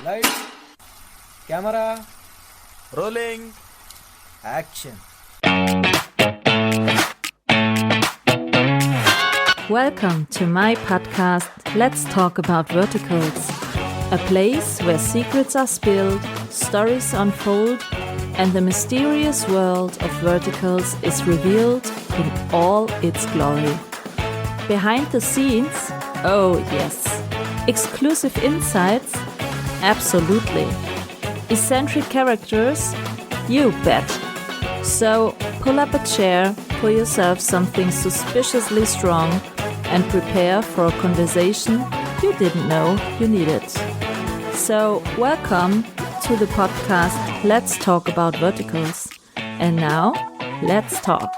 Lights, camera, Rolling. action. Welcome to my podcast, Let's Talk About Verticals, a place where secrets are spilled, stories unfold, and the mysterious world of verticals is revealed in all its glory. Behind the scenes, oh yes. Exclusive insights, absolutely. Eccentric characters, you bet. So pull up a chair, pour yourself something suspiciously strong, and prepare for a conversation you didn't know you needed. So welcome to the podcast Let's Talk About Verticals. And now, let's talk.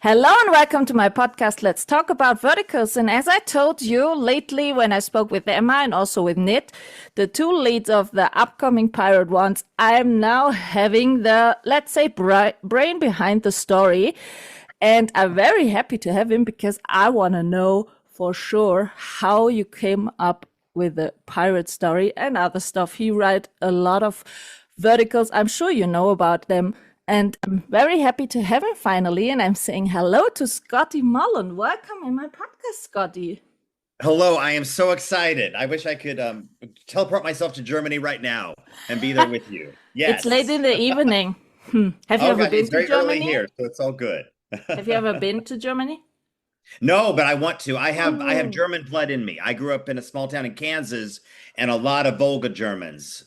Hello and welcome to my podcast, Let's Talk About Verticals. And as I told you lately when I spoke with Emma and also with Nit, the two leads of the upcoming Pirate ones, I'm now having the, let's say, brain behind the story. And I'm very happy to have him because I want to know for sure how you came up with the pirate story and other stuff. He writes a lot of verticals. I'm sure you know about them. And I'm very happy to have him finally. And I'm saying hello to Scotty Mullen. Welcome in my podcast, Scotty. Hello, I am so excited. I wish I could teleport myself to Germany right now and be there with you. Yes. It's late in the evening. Have you ever been it's to very Germany? early here, so it's all good. Have you ever been to Germany? No, but I want to. I have German blood in me. I grew up in a small town in Kansas, and a lot of Volga Germans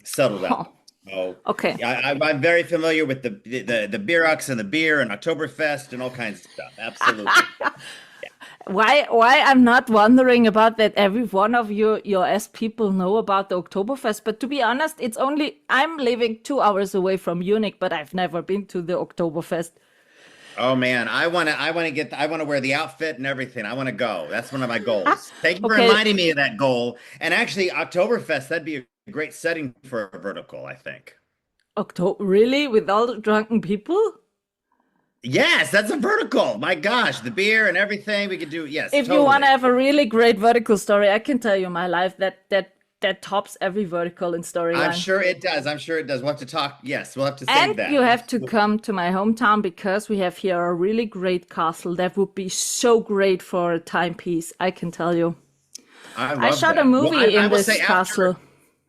settled out. Oh, okay. I'm very familiar with the Bierucks and the beer and Oktoberfest and all kinds of stuff. Absolutely. Why I'm not wondering about that. Every one of your S people know about the Oktoberfest, but to be honest, I'm living 2 hours away from Munich, but I've never been to the Oktoberfest. Oh man, I want to wear the outfit and everything. I want to go. That's one of my goals. Thank you for reminding me of that goal. And actually, Oktoberfest, that'd be a great setting for a vertical, I think. Really? With all the drunken people? Yes, that's a vertical. My gosh, the beer and everything we could do. Yes. If totally. you want to have a really great vertical story, I can tell you my life that tops every vertical in storyline. I'm sure it does. We'll have to talk. Yes, we'll have to save that. And you have to come to my hometown because we have here a really great castle that would be so great for a timepiece. I can tell you. I shot a movie in this castle.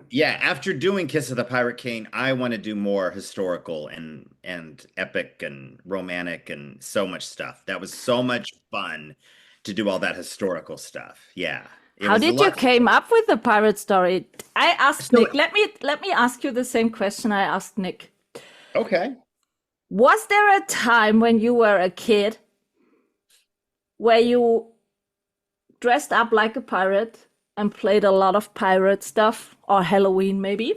Yeah, after doing Kiss of the Pirate King, I want to do more historical and epic and romantic and so much stuff. That was so much fun to do all that historical stuff. Yeah. How did you came up with the pirate story? I asked Nick. Let me ask you the same question I asked Nick. Okay. Was there a time when you were a kid where you dressed up like a pirate and played a lot of pirate stuff, or Halloween maybe?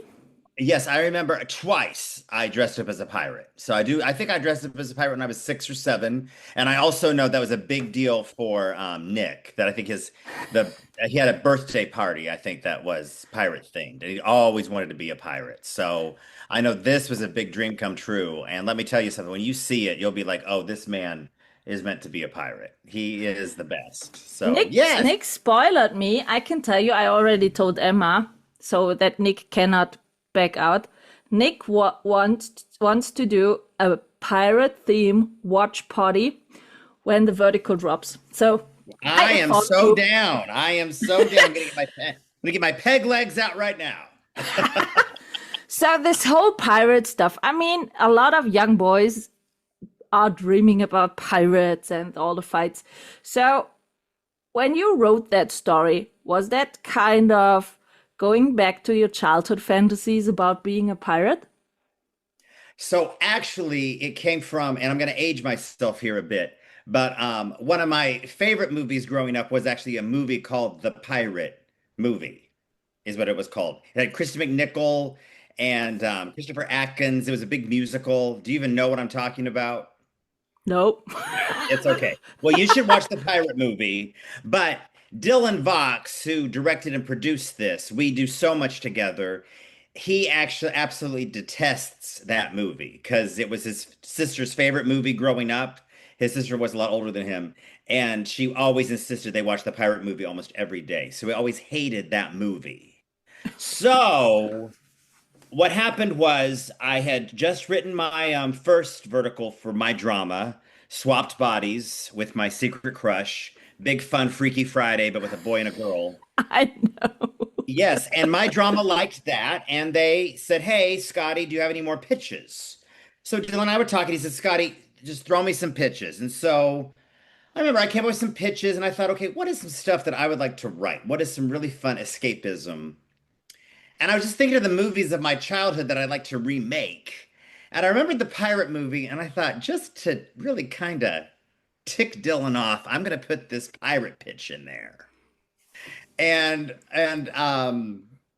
Yes, I remember twice I dressed up as a pirate. So I think I dressed up as a pirate when I was 6 or 7. And I also know that was a big deal for Nick, that I think he had a birthday party, I think that was pirate themed. And he always wanted to be a pirate. So I know this was a big dream come true. And let me tell you something, when you see it, you'll be like, oh, this man is meant to be a pirate. He is the best. So yes. Nick spoiled me. I can tell you, I already told Emma so that Nick cannot back out. Nick wants to do a pirate theme watch party when the vertical drops. So I am so down. I am so down. I'm gonna get my peg legs out right now. So this whole pirate stuff, I mean, a lot of young boys are dreaming about pirates and all the fights. So when you wrote that story, was that kind of going back to your childhood fantasies about being a pirate? So actually it came from, and I'm going to age myself here a bit, but one of my favorite movies growing up was actually a movie called The Pirate Movie, is what it was called. It had Christy McNichol and Christopher Atkins. It was a big musical. Do you even know what I'm talking about? Nope. It's okay. Well, you should watch The Pirate Movie, but Dylan Vox, who directed and produced this, we do so much together. He actually absolutely detests that movie because it was his sister's favorite movie growing up. His sister was a lot older than him, and she always insisted they watch the pirate movie almost every day. So we always hated that movie. So what happened was I had just written my first vertical for my drama, swapped bodies with my secret crush, big fun Freaky Friday, but with a boy and a girl. I know. Yes, and my drama liked that, and they said, "Hey, Scotty, do you have any more pitches?" So Dylan and I were talking. He said, "Scotty, just throw me some pitches." And so I remember I came up with some pitches, and I thought, okay, what is some stuff that I would like to write? What is some really fun escapism? And I was just thinking of the movies of my childhood that I'd like to remake. And I remembered the pirate movie, and I thought, just to really kind of tick Dylan off, I'm going to put this pirate pitch in there. And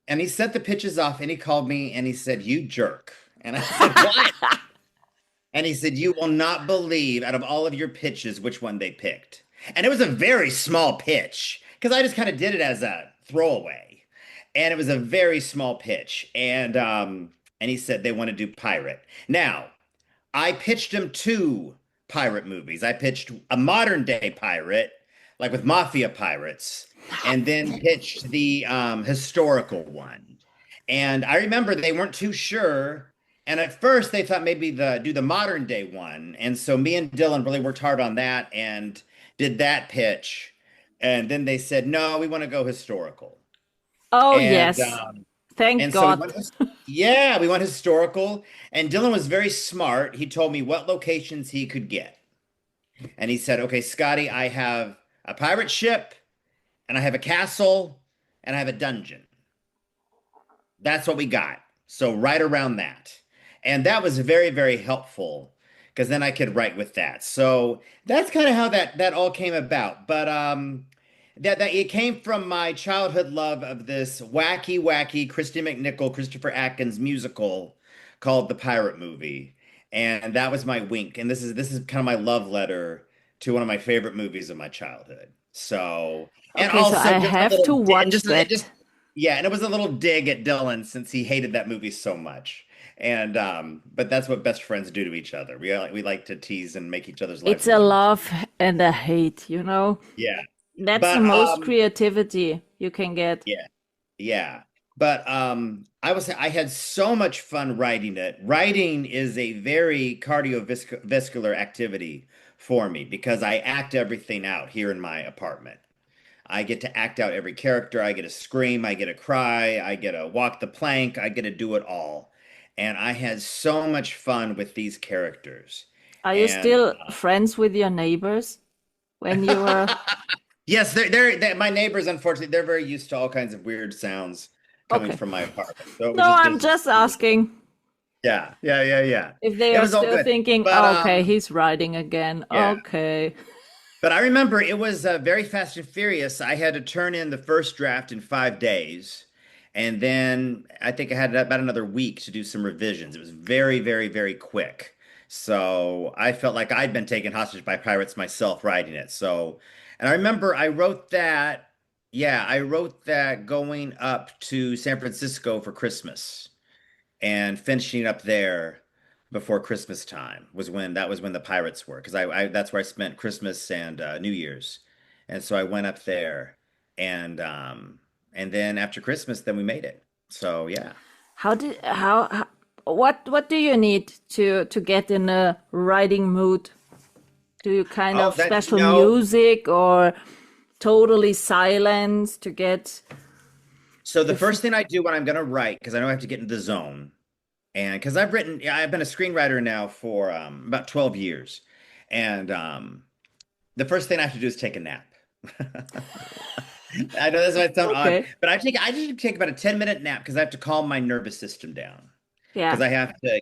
he set the pitches off, and he called me and he said, "You jerk." And I said, "What?" And he said, "You will not believe out of all of your pitches which one they picked." And it was a very small pitch because I just kind of did it as a throwaway. And it was a very small pitch. And he said they want to do pirate. Now, I pitched him two pirate movies. I pitched a modern day pirate, like with mafia pirates, and then pitched the historical one. And I remember they weren't too sure. And at first they thought maybe do the modern day one. And so me and Dylan really worked hard on that and did that pitch. And then they said, "No, we want to go historical." Oh, And yes. Thank and God. yeah, we went historical. And Dylan was very smart. He told me what locations he could get. And he said, "Okay, Scotty, I have a pirate ship, and I have a castle, and I have a dungeon." That's what we got. So right around that. And that was very, very helpful because then I could write with that. So that's kind of how that all came about. But that it came from my childhood love of this wacky Christy McNichol, Christopher Atkins musical called The Pirate Movie. And that was my wink. And this is kind of my love letter to one of my favorite movies of my childhood. So, and Okay, so also I just a have little to watch that. yeah, and it was a little dig at Dylan since he hated that movie so much. And but that's what best friends do to each other. We like to tease and make each other's lives It's a miserable. love and a hate, you know? Yeah. That's the But most creativity you can get. yeah, yeah. But I will say I had so much fun writing it. Writing is a very cardiovascular activity for me because I act everything out here in my apartment. I get to act out every character. I get to scream, I get to cry, I get to walk the plank, I get to do it all. And I had so much fun with these characters. Are you And still friends with your neighbors when you were? yes, my neighbors, unfortunately, they're very used to all kinds of weird sounds coming Okay. from my apartment. So it was No, just I'm business. just asking Yeah. if they It are was all still good. thinking, But "Oh, okay, he's writing again." yeah. Okay. But I remember it was very Fast and Furious. I had to turn in the first draft in 5 days. And then I think I had about another week to do some revisions. It was very, very, very quick. So I felt like I'd been taken hostage by pirates myself writing it. So, and I remember I wrote that, yeah, I wrote that going up to San Francisco for Christmas and finishing up there before Christmas time was when the pirates were because I that's where I spent Christmas and New Year's, and so I went up there, and then after Christmas, then we made it. So yeah. What do you need to get in a writing mood? Do you kind Oh, of that special no. music or totally silence to get So the the first thing I do when I'm gonna write, because I know I have to get into the zone, and because I've been a screenwriter now for about 12 years, and the first thing I have to do is take a nap. I know this might sound odd, okay. but I just take about a 10-minute nap because I have to calm my nervous system down. Because Yeah. I have to,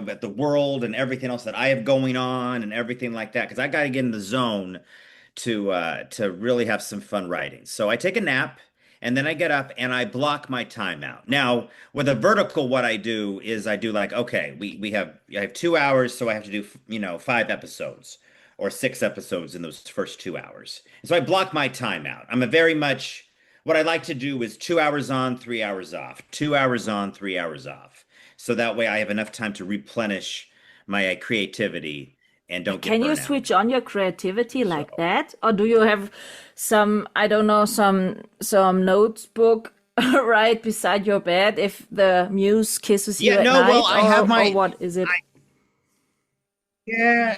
at the world and everything else that I have going on and everything like that. Because I got to get in the zone to really have some fun writing. So I take a nap and then I get up and I block my time out. Now with a vertical, what I do is I do like, okay, I have 2 hours, so I have to do 5 episodes or 6 episodes in those first 2 hours. And so I block my time out. I'm a very much what I like to do is 2 hours on, 3 hours off, 2 hours on, 3 hours off. So that way I have enough time to replenish my creativity and don't get Can you burnt out. switch on your creativity So like that? Or do you have some, I don't know, some notebook right beside your bed if the muse kisses you yeah, at no, well, night, I have or my what is it? yeah.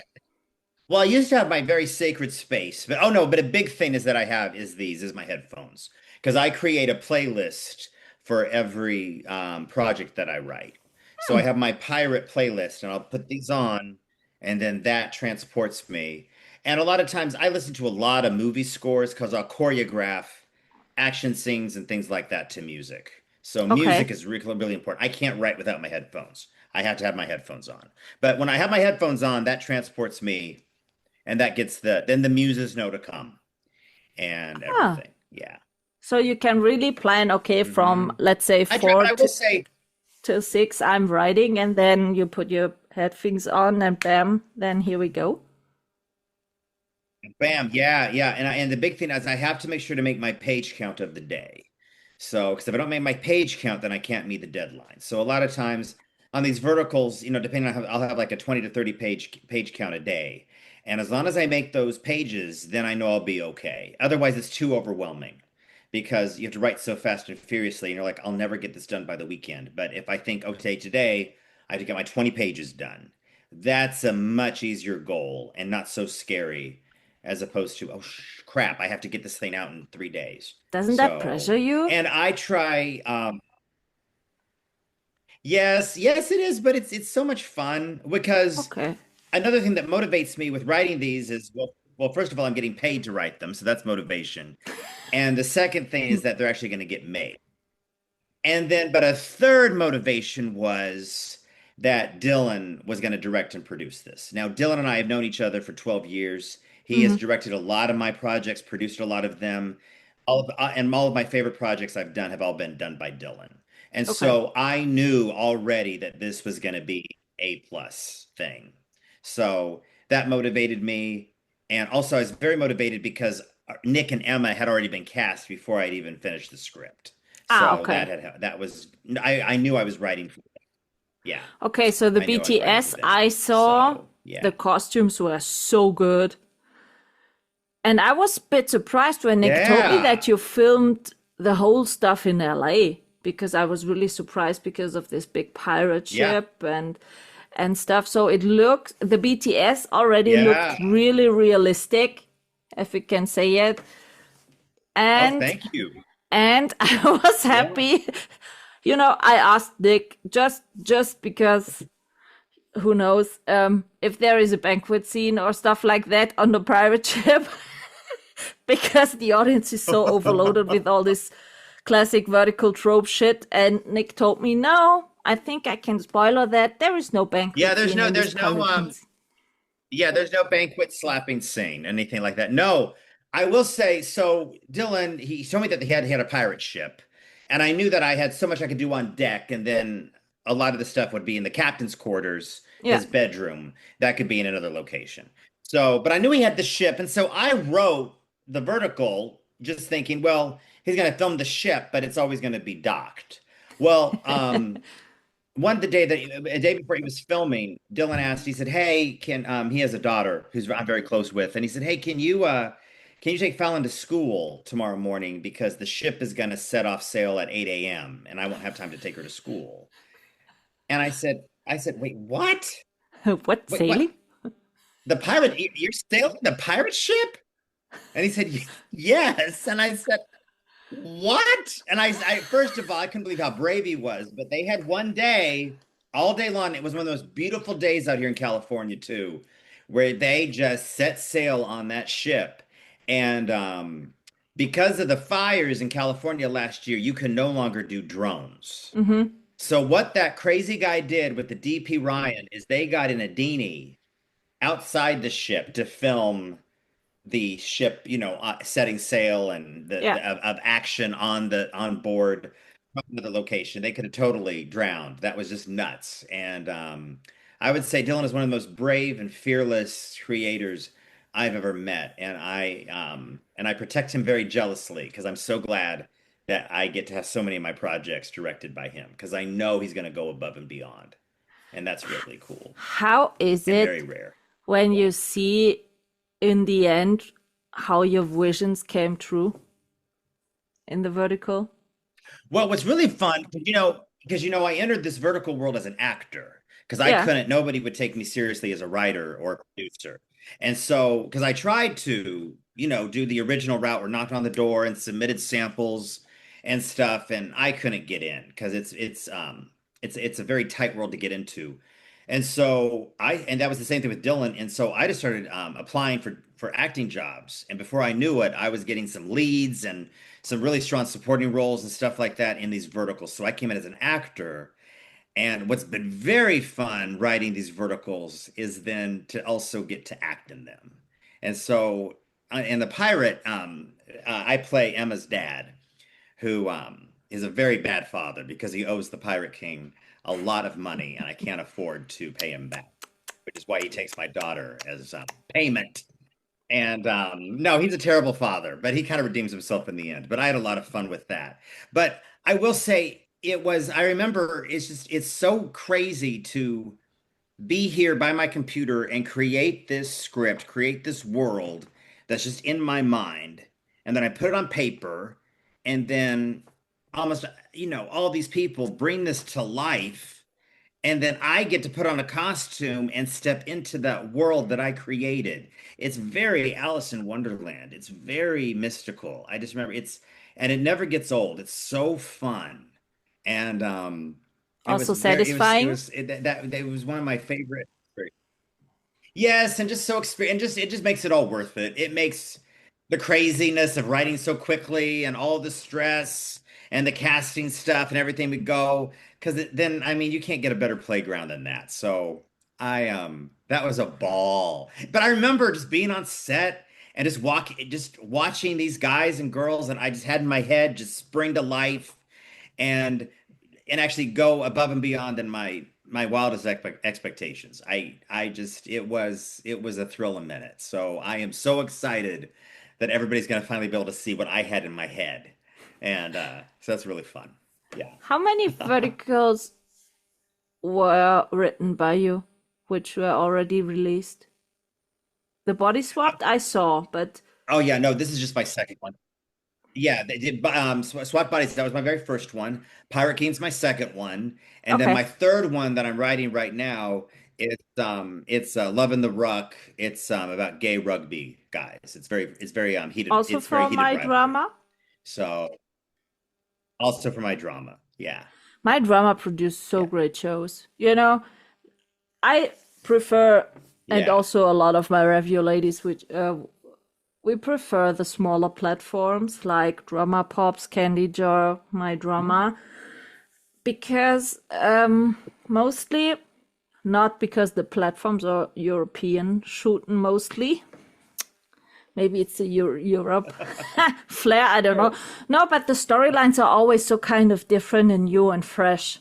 Well, I used to have my very sacred space, but oh no, but a big thing is that I have is these is my headphones because I create a playlist for every project that I write. So Hmm, I have my pirate playlist, and I'll put these on, and then that transports me. And a lot of times I listen to a lot of movie scores because I'll choreograph action scenes and things like that to music. So music okay. is really, really important. I can't write without my headphones. I have to have my headphones on. But when I have my headphones on, that transports me and that gets then the muses know to come and Ah, everything. Yeah. so you can really plan, okay, from hmm let's say I try, but four I will say, till six, I'm writing, and then you put your headphones on, and bam, then here we go. bam, yeah, yeah, and the big thing is I have to make sure to make my page count of the day. So, because if I don't make my page count, then I can't meet the deadline. So a lot of times on these verticals, depending on how I'll have like a 20 to 30 page count a day. And as long as I make those pages, then I know I'll be okay. Otherwise, it's too overwhelming because you have to write so fast and furiously, and you're like, I'll never get this done by the weekend. But if I think, okay, today I have to get my 20 pages done, that's a much easier goal and not so scary as opposed to, oh, crap, I have to get this thing out in 3 days. Doesn't that So, pressure you? and I try, yes, yes, it is, but it's so much fun because Okay. another thing that motivates me with writing these is, well, first of all, I'm getting paid to write them, so that's motivation. And the second thing is that they're actually going to get made. And then, but a third motivation was that Dylan was going to direct and produce this. Now, Dylan and I have known each other for 12 years. He has Hmm. directed a lot of my projects, produced a lot of them. And all of my favorite projects I've done have all been done by Dylan. And Okay. so I knew already that this was going to be a plus thing. So that motivated me. And also, I was very motivated because Nick and Emma had already been cast before I'd even finished the script. Ah, So okay. that was I knew I was writing for them. Yeah, Okay, so the I knew I was writing for BTS them. I saw, So yeah, the costumes were so good. And I was a bit surprised when Nick told me yeah, that you filmed the whole stuff in LA, because I was really surprised because of this big pirate yeah, ship and stuff. So it looked, the BTS already looked yeah. really realistic, if we can say it. Oh, And thank you. I was Yeah, happy. I asked Nick just because who knows, if there is a banquet scene or stuff like that on the pirate ship, because the audience is so overloaded with all this classic vertical trope shit. And Nick told me, no, I think I can spoiler that there is no yeah. banquet scene in this pirate scene. Yeah, there's no banquet slapping scene, anything like that. No, I will say so. Dylan, he told me that he had a pirate ship, and I knew that I had so much I could do on deck, and then a lot of the stuff would be in the captain's quarters, Yeah. his bedroom. That could be in another location. So, but I knew he had the ship, and so I wrote the vertical, just thinking, well, he's going to film the ship, but it's always going to be docked. Well, one the day that a day before he was filming, Dylan asked, he said, "Hey, can he has a daughter who's I'm very close with, and he said, "Hey, can you take Fallon to school tomorrow morning because the ship is going to set off sail at 8 a.m. and I won't have time to take her to school." And I said, "Wait, what? What, Wait, what? sailing? The pirate you're sailing the pirate ship?" And he said, "Yes." And I said, what? And I first of all, I couldn't believe how brave he was. But they had one day, all day long. It was one of those beautiful days out here in California too, where they just set sail on that ship. And because of the fires in California last year, you can no longer do drones. Mm-hmm. So what that crazy guy did with the DP Ryan is they got in a dinghy outside the ship to film the ship, setting sail and Yeah. of action on board from the location. They could have totally drowned. That was just nuts. And I would say Dylan is one of the most brave and fearless creators I've ever met, and I protect him very jealously because I'm so glad that I get to have so many of my projects directed by him because I know he's going to go above and beyond, and that's really cool How is and very it rare. when you see in the end how your visions came true in the vertical? Well, what's really fun, because I entered this vertical world as an actor because Yeah. nobody would take me seriously as a writer or a producer. And so, because I tried to, do the original route where knocked on the door and submitted samples and stuff, and I couldn't get in because it's a very tight world to get into. And that was the same thing with Dylan. And so I just started applying for acting jobs. And before I knew it, I was getting some leads and some really strong supporting roles and stuff like that in these verticals. So I came in as an actor. And what's been very fun writing these verticals is then to also get to act in them. And so in The Pirate, I play Emma's dad, who is a very bad father because he owes the Pirate King a lot of money and I can't afford to pay him back, which is why he takes my daughter as payment. And no, he's a terrible father, but he kind of redeems himself in the end. But I had a lot of fun with that. But I will say I remember it's so crazy to be here by my computer and create this script, create this world that's just in my mind. And then I put it on paper and then almost, all these people bring this to life and then I get to put on a costume and step into that world that I created. It's very Alice in Wonderland. It's very mystical. I just remember and it never gets old. It's so fun. And Also satisfying. it was one of my favorite. Yes, and just so experience, it just makes it all worth it. It makes the craziness of writing so quickly and all the stress and the casting stuff and everything would go because then I mean you can't get a better playground than that. So that was a ball. But I remember just being on set and just watching these guys and girls that I just had in my head just spring to life and actually go above and beyond than my wildest expectations. It was a thrill a minute. So I am so excited that everybody's going to finally be able to see what I had in my head. And so that's really fun. Yeah. How many verticals were written by you, which were already released? The Body Swapped I saw, but Oh yeah, no, this is just my second one. Yeah, they did SWAT Bodies. That was my very first one. Pirate King's my second one, and then okay. my third one that I'm writing right now is it's Love in the Ruck. It's about gay rugby guys. It's very heated. Also It's very for heated rivalry. MyDrama. So also for my drama, yeah, MyDrama produced so yeah, great shows. I prefer, and yeah, also a lot of my review ladies, which we prefer the smaller platforms like Drama Pops, Candy Jar, MyDrama, because mostly not because the platforms are European shooting mostly. Maybe it's a Europe flair, I don't know. No, but the storylines are always so kind of different and new and fresh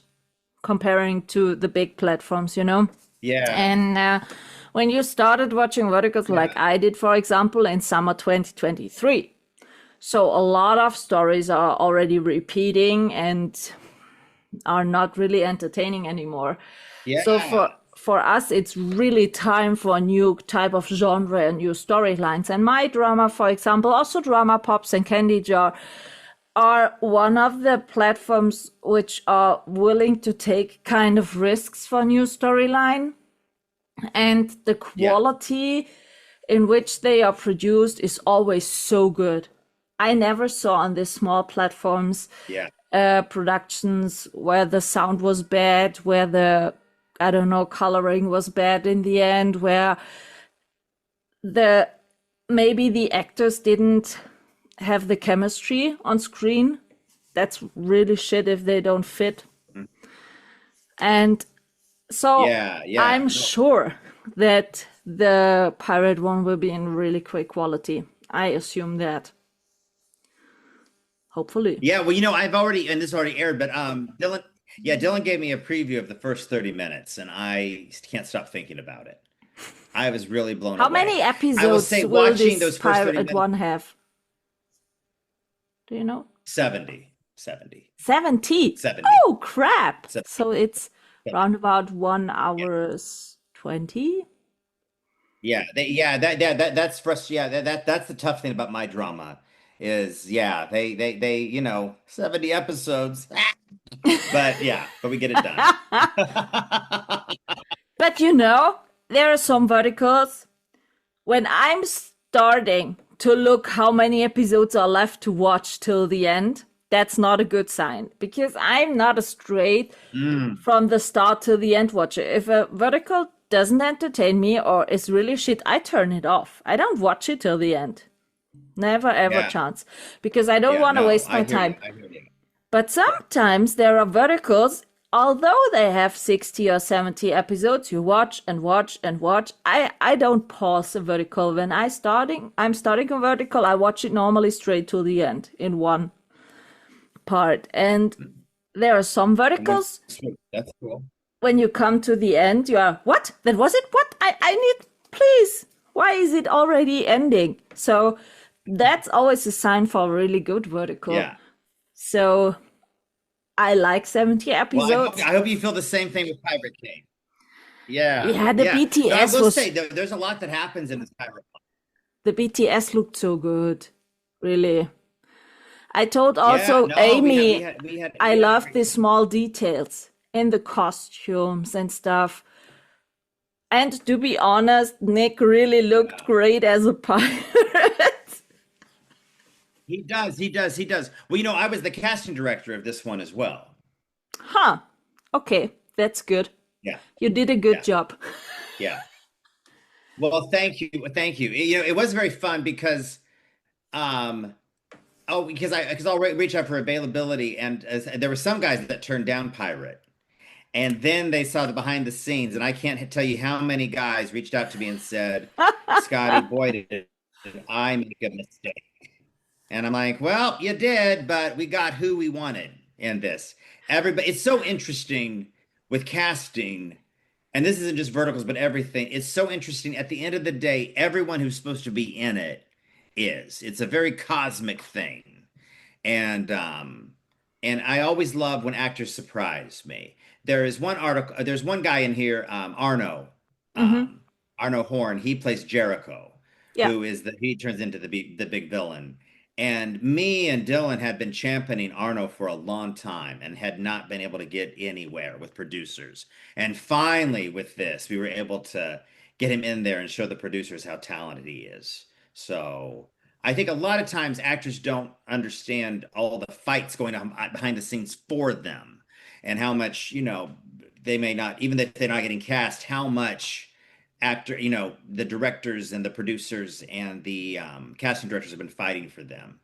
comparing to the big platforms, yeah, And when you started watching verticals like yeah, I did, for example, in summer 2023, so a lot of stories are already repeating and are not really entertaining anymore. So yeah, for us, it's really time for a new type of genre and new storylines. And MyDrama, for example, also Drama Pops and Candy Jar are one of the platforms which are willing to take kind of risks for new storyline. And the yeah, quality in which they are produced is always so good. I never saw on these small platforms yeah, productions where the sound was bad, where the, I don't know, coloring was bad in the end, where maybe the actors didn't have the chemistry on screen. That's really shit if they don't fit. mm, And so yeah, yeah. I'm No, sure that the pirate one will be in really quick quality. I assume that. Hopefully. yeah, well, and this already aired, but Dylan gave me a preview of the first 30 minutes, and I can't stop thinking about it. I was really blown How away. many I will episodes say, will watching this those first 30 pirate minutes, one have? Do you know? 70, 70, 70. 70, Oh, crap. 70, So it's 70. round about 1 Yeah. hour 20. That's frustrating. Yeah, that's the tough thing about my drama is they 70 episodes. But yeah, but we get it done. But you know, there are some verticals. When I'm starting to look how many episodes are left to watch till the end, that's not a good sign because I'm not a straight Mm, from the start to the end watcher. If a vertical doesn't entertain me or is really shit, I turn it off. I don't watch it till the end. Never ever yeah, chance because I don't yeah, want to no, waste I my hear you. time. I hear you. But Yeah. sometimes there are verticals, although they have 60 or 70 episodes, you watch and watch and watch. I don't pause a vertical. When I'm starting a vertical, I watch it normally straight to the end in one part. And there are some And one verticals, swoop. That's cool. when you come to the end, you are, what? That was it? What? I need, please. Why is it already ending? So that's always a sign for a really good vertical. Yeah. So I like 70 Well, episodes. I hope you feel the same thing with Pirate King. Yeah, Yeah, the yeah. No, I BTS will was say there's a lot that happens in this Pirate. the BTS looked so good. Really. I told Yeah, also no, Amy I we had love the everything. small details in the costumes and stuff. And to be honest, Nick really looked Yeah. great as a pirate. He does. Well, I was the casting director of this one as well. Huh. Okay, that's good. Yeah, You did a good yeah, job. yeah. Well, thank you. Thank you. It was very fun because um because I'll reach out for availability and there were some guys that turned down Pirate. And then they saw the behind the scenes, and I can't tell you how many guys reached out to me and said, "Scotty, boy, did I make a mistake." And I'm like, "Well, you did, but we got who we wanted in this." Everybody, it's so interesting with casting, and this isn't just verticals, but everything. It's so interesting. At the end of the day, everyone who's supposed to be in it is. It's a very cosmic thing. And and I always love when actors surprise me. There's one guy in here, Mm-hmm. um, Arno Horn. He plays Jericho, Yeah. who is he turns into the big villain. And me and Dylan had been championing Arno for a long time and had not been able to get anywhere with producers. And finally, with this, we were able to get him in there and show the producers how talented he is. So I think a lot of times actors don't understand all the fights going on behind the scenes for them and how much, they may not, even if they're not getting cast, how much the directors and the producers and the casting directors have been fighting for them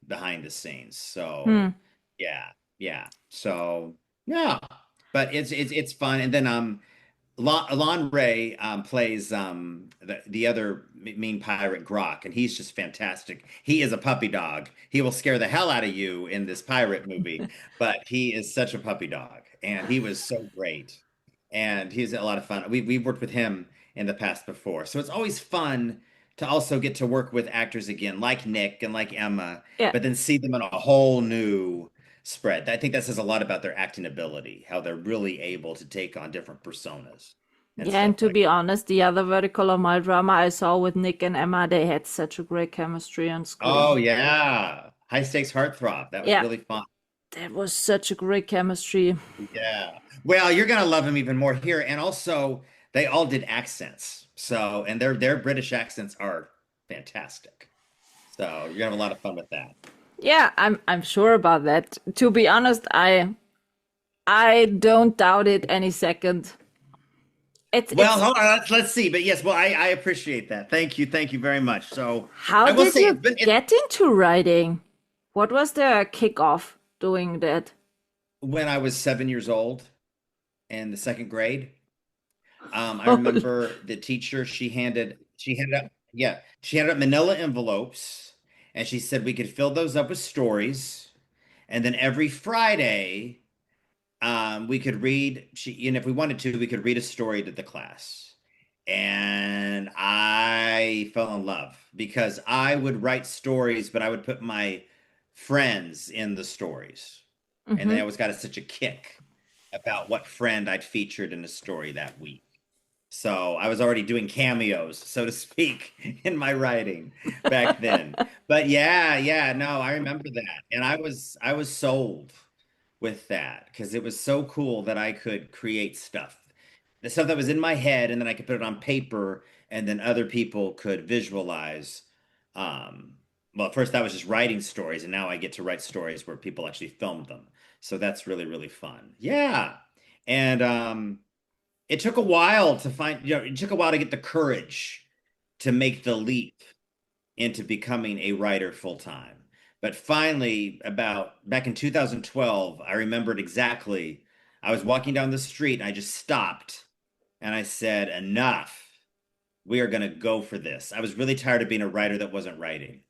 behind the scenes. Hmm. So yeah, yeah. So yeah, but it's fun. And then Alon Ray plays the other mean pirate Grok, and he's just fantastic. He is a puppy dog. He will scare the hell out of you in this pirate movie, but he is such a puppy dog, and he was so great. And he's a lot of fun. We've worked with him in the past before, so it's always fun to also get to work with actors again, like Nick and like Emma, Yeah. but then see them in a whole new spread. I think that says a lot about their acting ability, how they're really able to take on different personas and Yeah, and stuff to like be honest, the other vertical of my drama I saw with Nick and Emma, they had such a great chemistry on that. Oh screen. yeah. High stakes heartthrob. That was Yeah, really fun. that was such a great chemistry. Yeah. Well, you're gonna love them even more here. And also they all did accents. So and their British accents are fantastic. So you're gonna have a lot of fun with that. Yeah, I'm sure about that. To be honest, I don't doubt it any second. Well, It's hold on, let's see. But yes, well, I appreciate that. Thank you very much. So how I will did say you get into writing? What was the kickoff doing that? when I was 7 years old in the second grade. I remember the teacher, she handed out manila envelopes and she said we could fill those up with stories. And then every Friday, we could read, if we wanted to, we could read a story to the class. And I fell in love because I would write stories, but I would put my friends in the stories. And they Hmm. always got such a kick about what friend I'd featured in a story that week. So I was already doing cameos, so to speak, in my writing back then. But yeah, no, I remember that. And I was sold with that because it was so cool that I could create stuff. The stuff that was in my head, and then I could put it on paper, and then other people could visualize. Um, well, at first that was just writing stories, and now I get to write stories where people actually filmed them. So that's really, really fun. Yeah. And it took a while to find, it took a while to get the courage to make the leap into becoming a writer full time. But finally, about back in 2012, I remembered exactly. I was walking down the street and I just stopped and I said, enough. We are going to go for this. I was really tired of being a writer that wasn't writing.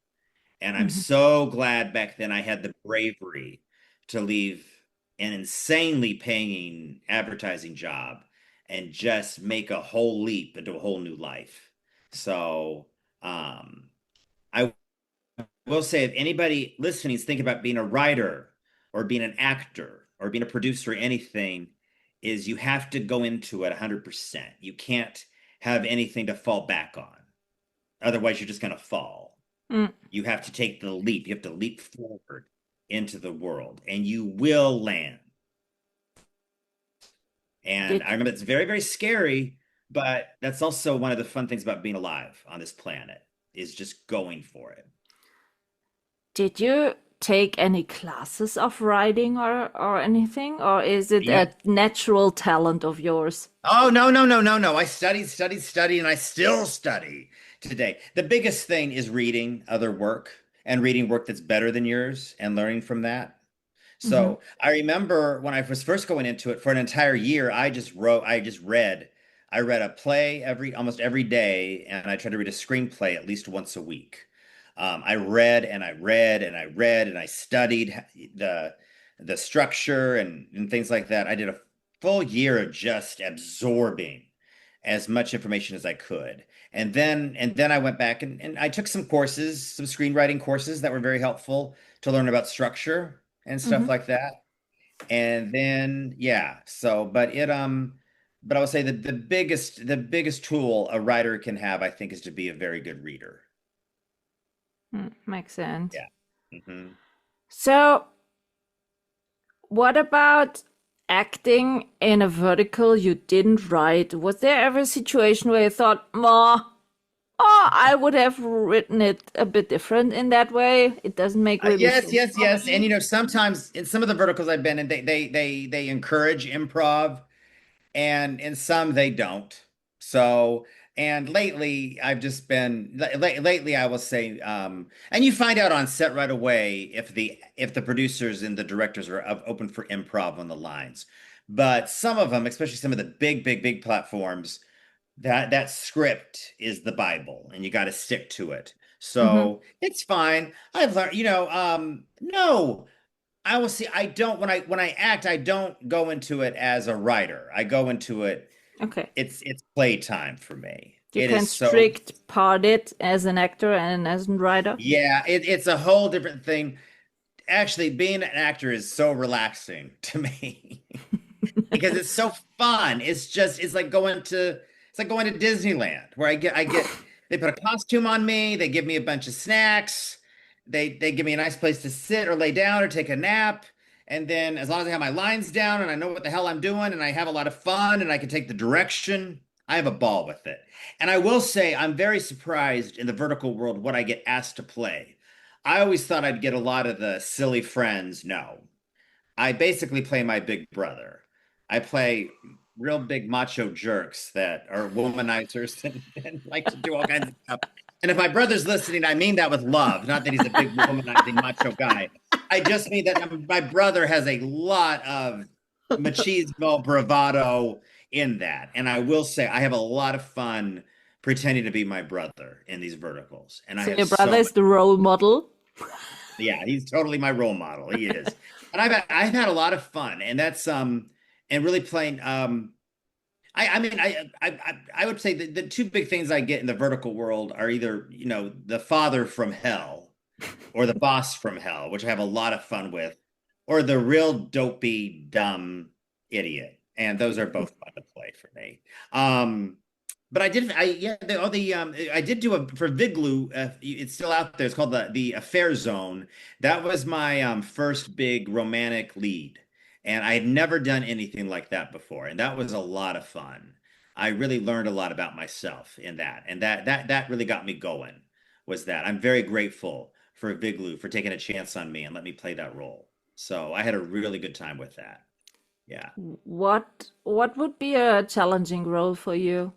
And I'm Hmm. so glad back then I had the bravery to leave an insanely paying advertising job and just make a whole leap into a whole new life. So, I will say if anybody listening is thinking about being a writer or being an actor or being a producer or anything, is you have to go into it 100%. You can't have anything to fall back on. Otherwise, you're just going to fall. Mm. You have to take the leap. You have to leap forward into the world and you will land. And Did I remember it's very, very scary, but that's also one of the fun things about being alive on this planet is just going for it. did you take any classes of writing or anything, or is it Yeah. a natural talent of yours? Oh, no, no, no, no, no. I studied, and I still study today. The biggest thing is reading other work and reading work that's better than yours and learning from that. Hmm. So I remember when I was first going into it for an entire year, I read a play almost every day, and I tried to read a screenplay at least once a week. I read and I read and I read and I studied the structure and things like that. I did a full year of just absorbing as much information as I could. And then I went back and I took some courses, some screenwriting courses that were very helpful to learn about structure and stuff Hmm. like that. And then yeah, so but I would say that the biggest tool a writer can have, I think, is to be a very good reader. Makes sense. Yeah. Hmm. So, what about acting in a vertical you didn't write? Was there ever a situation where you thought, oh, I would have written it a bit different in that way? It doesn't make really Yes, sense yes, for yes. And me. sometimes in some of the verticals I've been in, they encourage improv, and in some they don't. So, and lately I've just been lately I will say, and you find out on set right away if the producers and the directors are open for improv on the lines. But some of them, especially some of the big platforms, that script is the Bible and you got to stick to it. Hmm. So it's fine. I've learned, no, I will see. I don't when I act, I don't go into it as a writer. I go into it. Okay. It's playtime for me. You It can is so strict part it as an actor and as a writer. yeah. It's a whole different thing. Actually, being an actor is so relaxing to me because it's so fun. It's like going to Disneyland where I get they put a costume on me, they give me a bunch of snacks, they give me a nice place to sit or lay down or take a nap. And then as long as I have my lines down and I know what the hell I'm doing and I have a lot of fun and I can take the direction, I have a ball with it. And I will say I'm very surprised in the vertical world what I get asked to play. I always thought I'd get a lot of the silly friends. No. I basically play my big brother. I play real big macho jerks that are womanizers and like to do all kinds of stuff. And if my brother's listening, I mean that with love, not that he's a big womanizing macho guy. I just mean that my brother has a lot of machismo bravado in that. And I will say I have a lot of fun pretending to be my brother in these verticals. And I So have your brother so is much. the role model. Yeah, he's totally my role model. He is. And I've had a lot of fun, and that's and really playing I mean I would say the two big things I get in the vertical world are either, the father from hell or the boss from hell, which I have a lot of fun with, or the real dopey dumb idiot. And those are both fun to play for me. Um But I did, I did do a for Viglu. It's still out there. It's called the Affair Zone. That was my first big romantic lead, and I had never done anything like that before, and that was a lot of fun. I really learned a lot about myself in that, and that really got me going. Was that I'm very grateful for Viglu for taking a chance on me and let me play that role. So I had a really good time with that. Yeah. What would be a challenging role for you?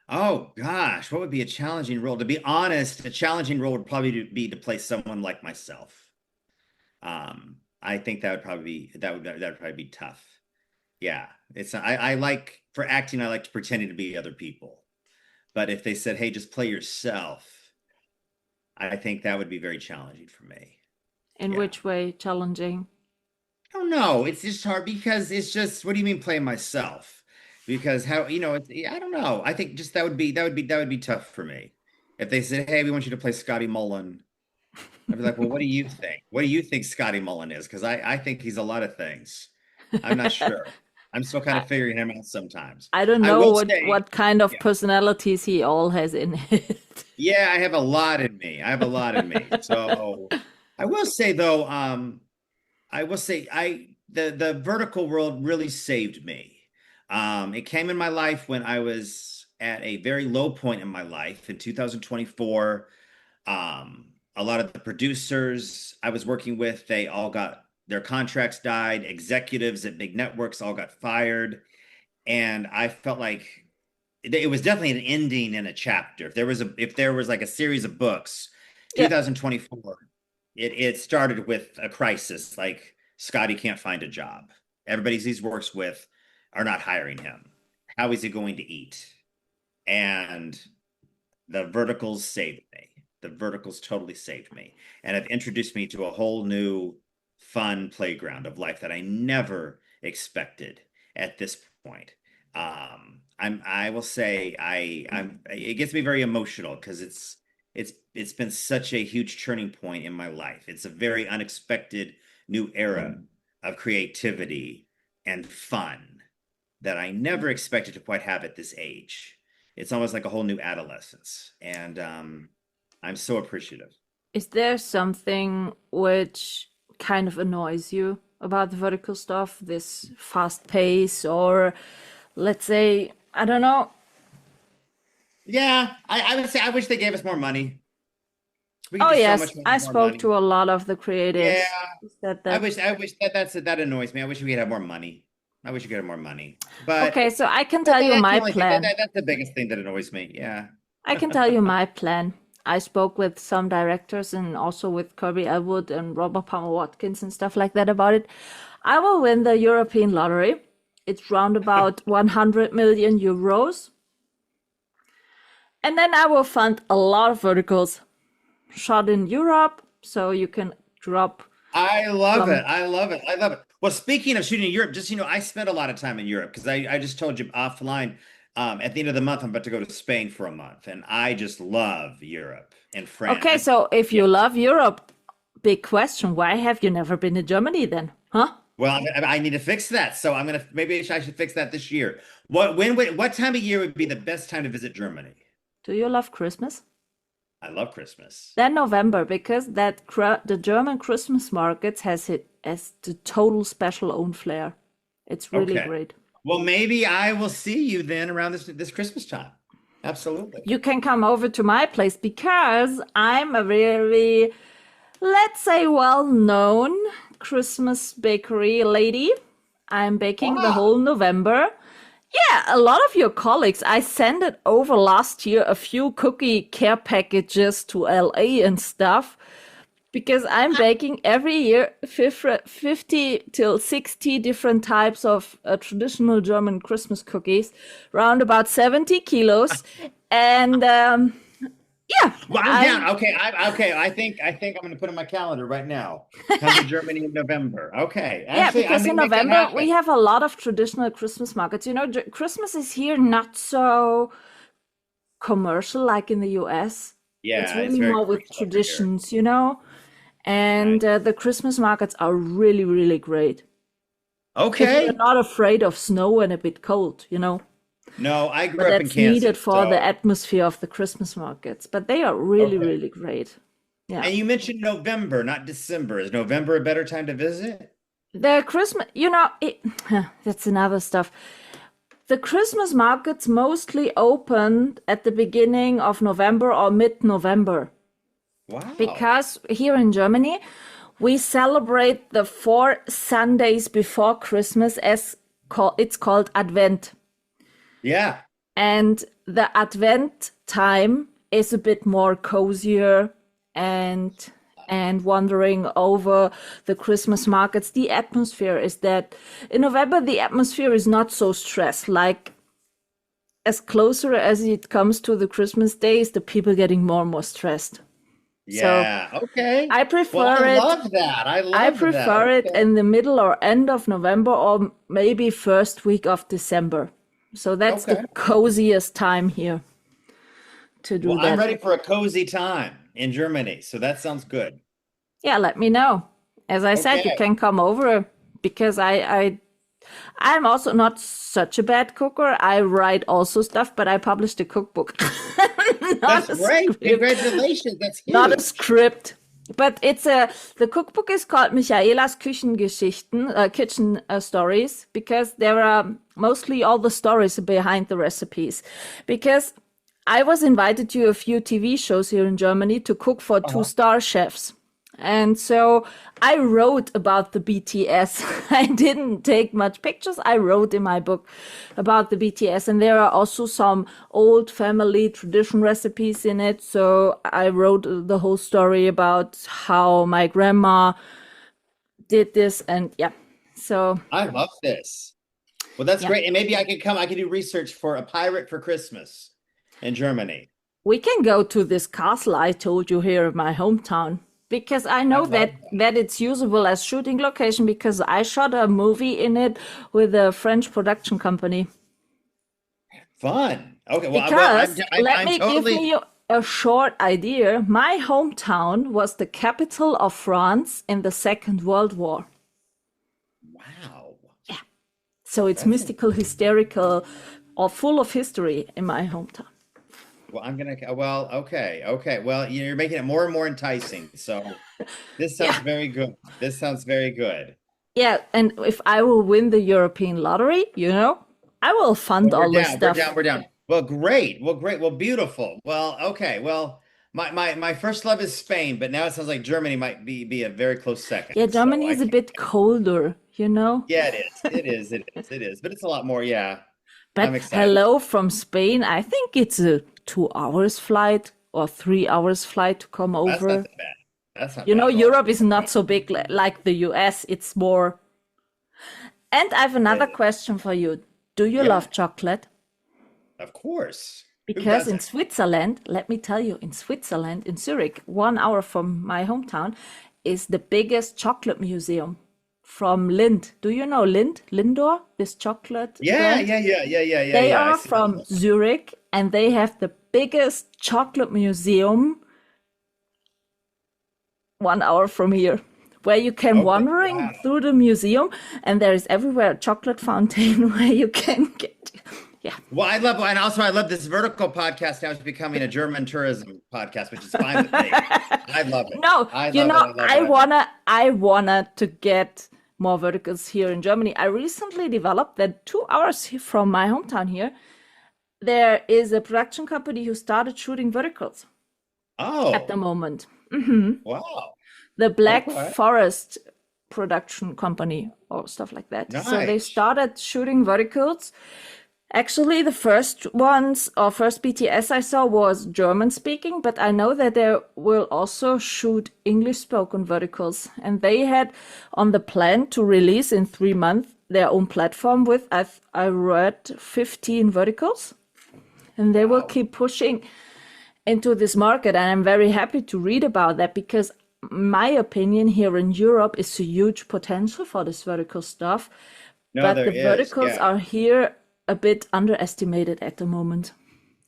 Oh gosh, what would be a challenging role? To be honest, a challenging role would probably be to play someone like myself. I think that would probably be that would probably be tough. Yeah, it's I like for acting, I like to pretending to be other people. But if they said, "Hey, just play yourself," I think that would be very challenging for me. In Yeah. which way challenging? I don't know. It's just hard because it's just, what do you mean play myself? Because how, I don't know. I think just that would be tough for me. If they said, "Hey, we want you to play Scotty Mullen," I'd be like, "Well, what do you think? What do you think Scotty Mullen is?" Because I think he's a lot of things. I'm not sure. I'm still kind I, of figuring him out sometimes. I don't I know will say, what kind of yeah, personalities he all has in it. yeah, I have a lot in me. I have a lot in me. So I will say though, I will say the vertical world really saved me. It came in my life when I was at a very low point in my life in 2024. A lot of the producers I was working with, they all got their contracts died. Executives at big networks all got fired, and I felt like it was definitely an ending in a chapter. If there was like a series of books, Yeah. 2024, it started with a crisis. Like Scotty can't find a job. Everybody he's works with are not hiring him. How is he going to eat? And the verticals saved me. The verticals totally saved me and have introduced me to a whole new fun playground of life that I never expected at this point. I will say it gets me very emotional because it's been such a huge turning point in my life. It's a very unexpected new era of creativity and fun that I never expected to quite have at this age. It's almost like a whole new adolescence, and I'm so appreciative. Is there something which kind of annoys you about the vertical stuff, this fast pace, or let's say, I don't know. Yeah, I would say I wish they gave us more money. We could Oh do so yes, much I more spoke money. to a lot of the Yeah, creatives who said I that. wish I wish that annoys me. I wish we could have more money. I wish we could have more money. But Okay, so I can tell you that's the my only thing. plan. That's the biggest thing that annoys me. Yeah. I can tell you my plan. I spoke with some directors and also with Kirby Elwood and Robert Palmer Watkins and stuff like that about it. I will win the European lottery. It's round about 100 million euros. And then I will fund a lot of verticals shot in Europe. So you can drop I love it. some. I love it. I love it. Well, speaking of shooting in Europe, just I spent a lot of time in Europe because I just told you offline. At the end of the month, I'm about to go to Spain for a month, and I just love Europe and France. Okay, so if you love Europe, big question, why have you never been to Germany then? Huh? Well, I need to fix that. So maybe I should fix that this year. What time of year would be the best time to visit Germany? Do you love Christmas? I love Christmas. Then November, because the German Christmas markets has it as the total special own flair. It's really Okay. great. Well, maybe I will see you then around this Christmas time. Absolutely. You can come over to my place because I'm a very, let's say, well-known Christmas bakery lady. I'm baking the Wow. whole November. Yeah, a lot of your colleagues, I sent it over last year, a few cookie care packages to LA and stuff, because I'm baking every year 50 till 60 different types of traditional German Christmas cookies, around about 70 kilos. And yeah, Well, I'm down. Okay, okay. I think I'm going to put in my calendar right now. Come to Germany in November. Okay. yeah, Actually, I'm because in going to make that November we happen. have a lot of traditional Christmas markets. You know, Christmas is here not so commercial like in the US. It's Yeah, it's really very more with commercial over here. traditions, you know? And Right. the Christmas markets are really, really great. If you're Okay. not afraid of snow and a bit cold, you know? No, I But grew up in that's needed Kansas, for the so atmosphere of the Christmas markets. But they are really, okay. really great. Yeah. And you mentioned November, not December. Is November a better time to visit? The Christmas, that's another stuff. The Christmas markets mostly opened at the beginning of November or mid-November. Wow. Because here in Germany, we celebrate the 4 Sundays before Christmas it's called Advent. Yeah. And the Advent time is a bit more cozier and wandering over the Christmas markets. The atmosphere is that in November, the atmosphere is not so stressed. Like as closer as it comes to the Christmas days, the people getting more and more stressed. Yeah. Okay. I Well, prefer I it. love that. I I love that. prefer it Okay. in the middle or end of November or maybe first week of December. So that's the Okay. coziest time here to do Well, I'm that. ready for a cozy time in Germany, so that sounds good. Yeah, let me know. As I said, you Okay. can come over because I'm also not such a bad cooker. I write also stuff, but I published a cookbook. Not That's a great. script. Congratulations. That's Not a huge. script. But the cookbook is called Michaela's Küchengeschichten, kitchen stories, because there are mostly all the stories behind the recipes. Because I was invited to a few TV shows here in Germany to cook for two-star chefs. And so I wrote about the BTS. I didn't take much pictures. I wrote in my book about the BTS. And there are also some old family tradition recipes in it. So I wrote the whole story about how my grandma did this. And yeah, so I love this. Well, that's yeah, great. And maybe I could do research for a pirate for Christmas in Germany. we can go to this castle I told you here in my hometown. Because I I know love that it's usable as shooting location because I shot a movie in it with a French production company. Fun. Okay. Well, Because I'm let me give totally. you a short idea. My hometown was the capital of France in the Second World War. Wow. So it's That's mystical, hysterical, or full of history in my hometown. Well, well, okay. Okay. Well, you're making it more and more enticing. So this sounds Yeah. very good. This sounds very good. Yeah, and if I will win the European lottery, I will fund Well, we're all this down. We're stuff. down. We're down. Well, great. Well, great. Well, beautiful. Well, okay. Well, my first love is Spain, but now it sounds like Germany might be a very close second. Yeah, So Germany I is a can't. bit colder, Yeah, it is. It is. It is. It is. But it's a lot more. Yeah. But I'm excited. hello from Spain. I think it's a 2 hours flight or 3 hours flight to come That's not over. that bad. That's not bad at all. Europe is not so big like the US. It's more. And I have another question for you. Do you Yeah, love chocolate? of course. Who Because in doesn't? Switzerland, let me tell you, in Switzerland, in Zurich, 1 hour from my hometown, is the biggest chocolate museum from Lindt. Do you know Lindt? Lindor, this chocolate Yeah, brand? yeah, yeah, yeah, yeah, yeah, They yeah. I are see that. from Zurich and they have the biggest chocolate museum 1 hour from here, where you can Okay. wandering Wow. through the museum and there is everywhere a chocolate fountain where you can get. Yeah. Well, I love this vertical podcast now is becoming a German tourism podcast, which is fine with me. I love it. No, I love it. I love it. I wanna to get more verticals here in Germany. I recently developed that 2 hours from my hometown here, there is a production company who started shooting verticals at the Oh, moment. wow. The Black Okay. Forest production company or stuff like that. So they Nice. started shooting verticals. Actually, the first ones or first BTS I saw was German speaking, but I know that they will also shoot English spoken verticals. And they had on the plan to release in 3 months their own platform with, I read, 15 verticals. And they will Wow. keep pushing into this market. And I'm very happy to read about that because my opinion here in Europe is a huge potential for this vertical stuff. No, But there the is. verticals Yeah. are here a bit underestimated at the moment,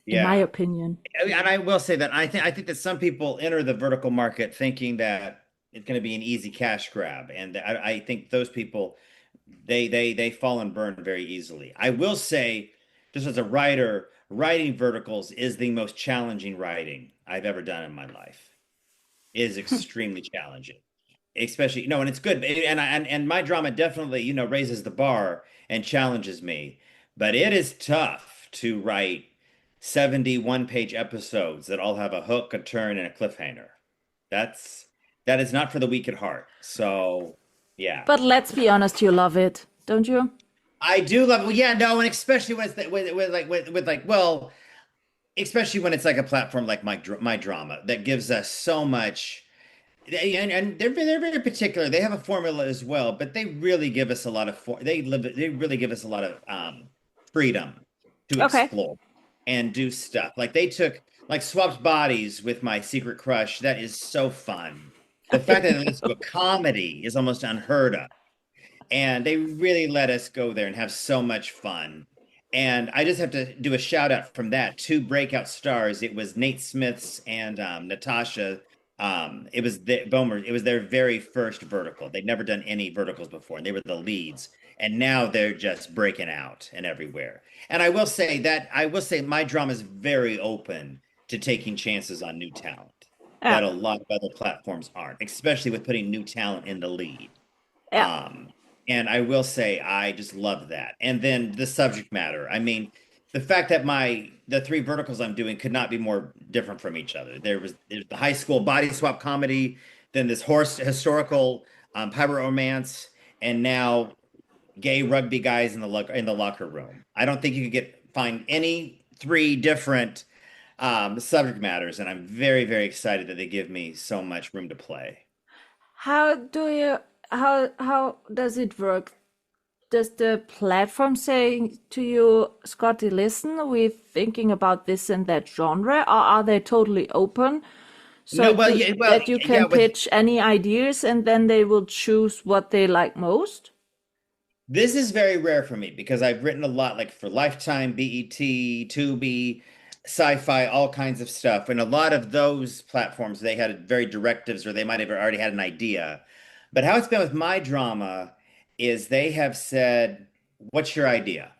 in my Yeah. opinion. And I will say that I think that some people enter the vertical market thinking that it's going to be an easy cash grab, and I think those people they fall and burn very easily. I will say just as a writer, writing verticals is the most challenging writing I've ever done in my life. It is extremely challenging, especially, and it's good. And my drama definitely, raises the bar and challenges me. But it is tough to write 71-page episodes that all have a hook, a turn, and a cliffhanger. That is not for the weak at heart. So, yeah. But let's be honest, you love it, don't you? I do love it. Well, yeah, no, and especially when it's especially when it's like a platform like my drama that gives us so much. And they're very particular. They have a formula as well, but they really give us a lot of they really give us a lot of freedom to explore and do stuff. Like they swapped bodies with my secret crush. That is so fun. The fact that it's a comedy is almost unheard of. And they really let us go there and have so much fun. And I just have to do a shout out from that. 2 breakout stars. It was Nate Smith's and Natasha. It was their very first vertical. They'd never done any verticals before, and they were the leads. And now they're just breaking out and everywhere. And I will say my drama is very open to taking chances on new talent that a lot of other platforms aren't, especially with putting new talent in the lead. Yeah. And I will say I just love that. And then the subject matter. I mean, the fact that the 3 verticals I'm doing could not be more different from each other. There's the high school body swap comedy, then this historical pirate romance, and now gay rugby guys in the locker room. I don't think you could find any 3 different subject matters, and I'm very, very excited that they give me so much room to play. How does it work? Does the platform say to you, Scotty, listen, we're thinking about this and that genre, or are they totally open? So that you can pitch any ideas and then they will choose what they like most? This is very rare for me because I've written a lot like for Lifetime, BET, Tubi, Sci-Fi, all kinds of stuff. And a lot of those platforms, they had very directives or they might have already had an idea. But how it's been with my drama is they have said, what's your idea?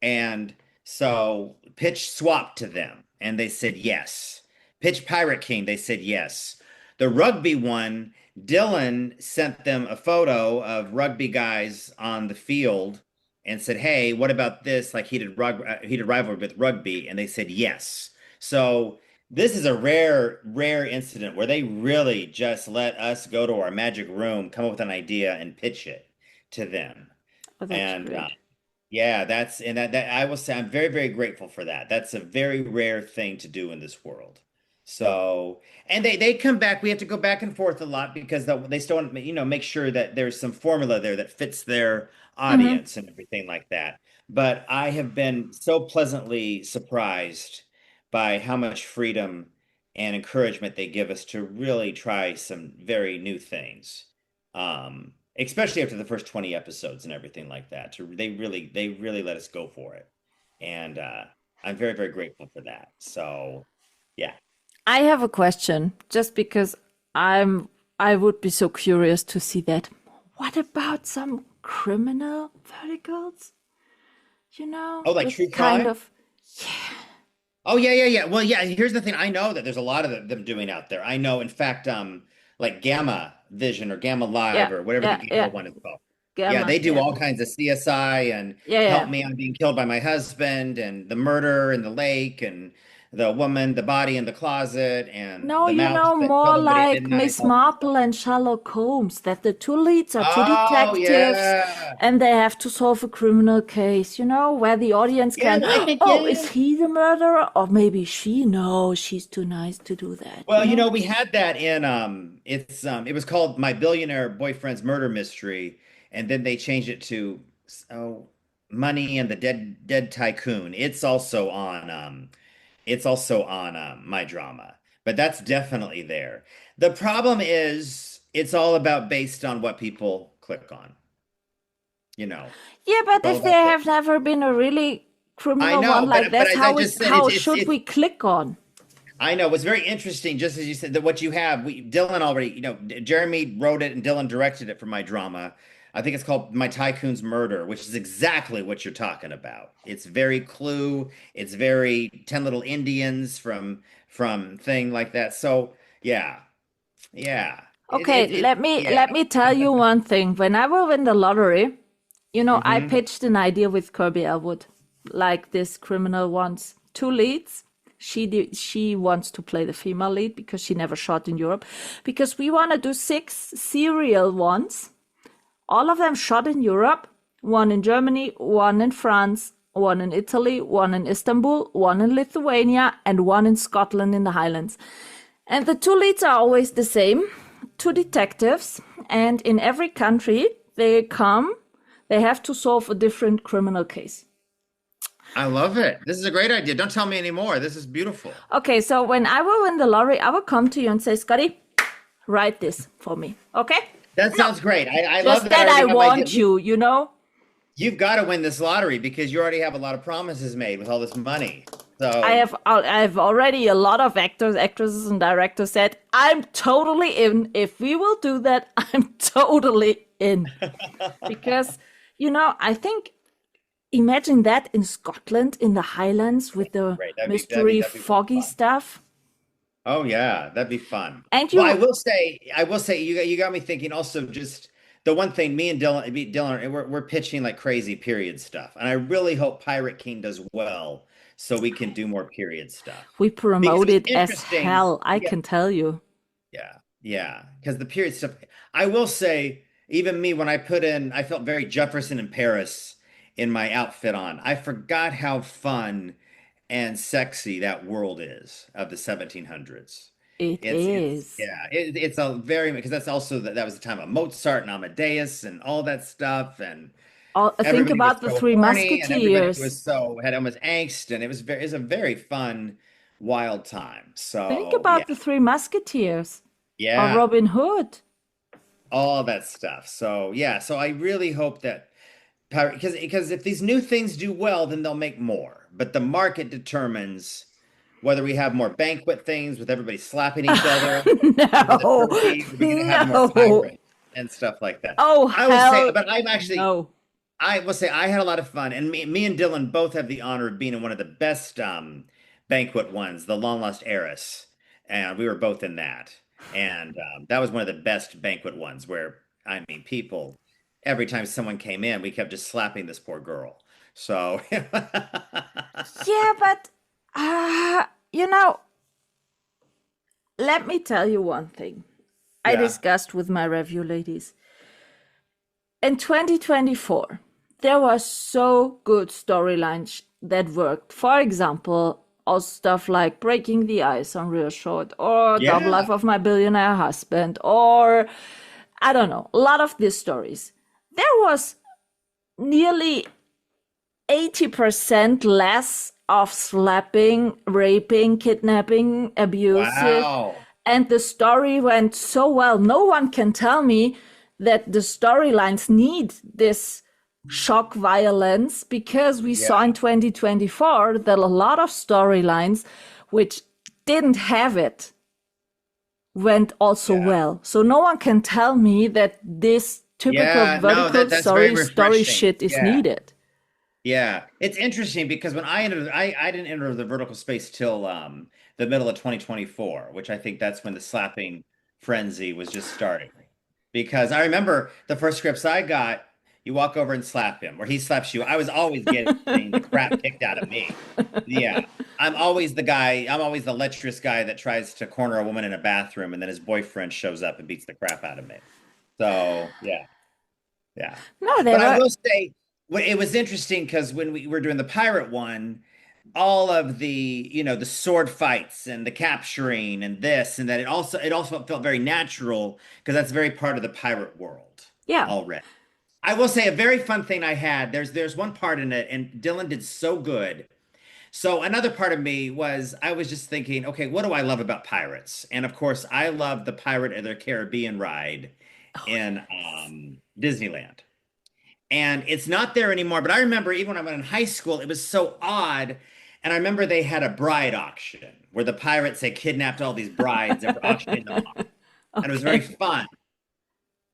And so pitch swap to them. And they said, yes. Pitch Pirate King. They said, yes. The rugby one, Dylan sent them a photo of rugby guys on the field and said, hey, what about this? Like heated rivalry with rugby. And they said, yes. So this is a rare incident where they really just let us go to our magic room, come up with an idea, and pitch it to them. Oh, that's great. That I will say I'm very, very grateful for that. That's a very rare thing to do in this world. So, and they come back. We have to go back and forth a lot because they still want to, make sure that there's some formula there that fits their audience and everything like that. But I have been so pleasantly surprised by how much freedom and encouragement they give us to really try some very new things, especially after the first 20 episodes and everything like that. They really let us go for it, and I'm very, very grateful for that. So, yeah. I have a question, just because I would be so curious to see that. What about some criminal verticals? Oh, like true crime? Yeah. Oh, yeah. Well, yeah, here's the thing. I know that there's a lot of them doing out there. I know, in fact, like Gamma Vision or Gamma Live or whatever the Gamma one is called. Gamma, they do all kinds of CSI and help me on being killed by my husband and the murder in the lake and the woman, the body in the closet, and more like Miss Marple and Sherlock Holmes, that the 2 leads are 2 detectives and they have to solve a criminal case, where the audience can, is he the murderer? Or maybe she? No, she's too nice to do that. Well, we had that in, it was called My Billionaire Boyfriend's Murder Mystery, and then they changed it to, Money and the Dead Tycoon. It's also on my drama, but that's definitely there. The problem is it's all about based on what people click on, Yeah, but if there have never been a really criminal one like that, how should we click on? I know. What's very interesting, just as you said, that what you have, Dylan already, Jeremy wrote it and Dylan directed it for my drama. I think it's called My Tycoon's Murder, which is exactly what you're talking about. It's very Clue. It's very 10 Little Indians from thing like that. So yeah, yeah. Okay, Yeah. let me tell you one thing. When I will win the lottery, you know, I Hmm. pitched an idea with Kirby Elwood, like this criminal wants two leads. She wants to play the female lead because she never shot in Europe. Because we want to do 6 serial ones, all of them shot in Europe, one in Germany, one in France, one in Italy, one in Istanbul, one in Lithuania, and one in Scotland in the Highlands. And the two leads are always the same, two detectives, and in every country they have to solve a different criminal case. I love it. This is a great idea. Don't tell me anymore. This is beautiful. Okay, so when I will win the lottery, I will come to you and say, Scotty, write this for me, okay? That sounds great. I love Just that I want you, you know? You've got to win this lottery because you already have a lot of promises made with all this money. So I have already a lot of actors, actresses, and directors said, I'm totally in. If we will do that, I'm totally in. Because, you know, I think, imagine that in Scotland, in the Highlands, with the great. That'd be mystery, fun. foggy stuff. Oh yeah, that'd be fun. And Well, I will say, you got me thinking. Also, just the one thing, me and Dylan, we're pitching like crazy period stuff, and I really hope Pirate King does well, so we can do more period stuff. We Because promote it's it as interesting. hell, I Yeah, can tell you. yeah. Because the period stuff, I will say, even me, when I put in, I felt very Jefferson in Paris in my outfit on. I forgot how fun and sexy that world is of the 1700s. It It's is. yeah, it's a very, because that's also that was the time of Mozart and Amadeus and all that stuff, and Think everybody was about the so Three horny and everybody Musketeers. was so had almost angst, and it was a very fun, wild time. Think So yeah, about the Three Musketeers or yeah, Robin Hood. all that stuff. So yeah, so I really hope that because if these new things do well, then they'll make more. But the market determines whether we have more banquet things with everybody slapping each other for the No, turkey, are we going to have more no. pirates and stuff like that? Oh, I will say, hell but no. I will say I had a lot of fun, and me and Dylan both have the honor of being in one of the best banquet ones, the Long Lost Heiress, and we were both in that, and that was one of the best banquet ones where I mean, people every time someone came in, we kept just slapping this poor girl. So Yeah, but, you know, let me tell you one thing I yeah, discussed with my review ladies. In 2024, there were so good storylines that worked. For example, all stuff like Breaking the Ice on Real Short, or Double yeah, Life of My Billionaire Husband, or I don't know, a lot of these stories. There was nearly 80% less of slapping, raping, kidnapping, abusive, wow, and the story went so well. No one can tell me that the storylines need this shock violence, because we saw yeah, in 2024 that a lot of storylines which didn't have it went also yeah. well. So no one can tell me that this typical Yeah, no, vertical that's very story refreshing. shit is Yeah. needed. Yeah, it's interesting because when I entered, I didn't enter the vertical space till the middle of 2024, which I think that's when the slapping frenzy was just starting. Because I remember the first scripts I got, you walk over and slap him, or he slaps you. I was always getting the crap kicked out of me. Yeah, I'm always the guy. I'm always the lecherous guy that tries to corner a woman in a bathroom, and then his boyfriend shows up and beats the crap out of me. So yeah. Yeah. No, they But I were. will say, it was interesting because when we were doing the pirate one, all of the sword fights and the capturing and this and that, it also felt very natural because that's very part of the pirate world Yeah. already. I will say a very fun thing I had. There's one part in it, and Dylan did so good. So another part of me was I was just thinking, okay, what do I love about pirates? And of course, I love the Pirate of the Caribbean ride in Disneyland. And it's not there anymore. But I remember even when I went in high school, it was so odd. And I remember they had a bride auction where the pirates had kidnapped all these brides and were auctioning them off. And it was very Okay. fun.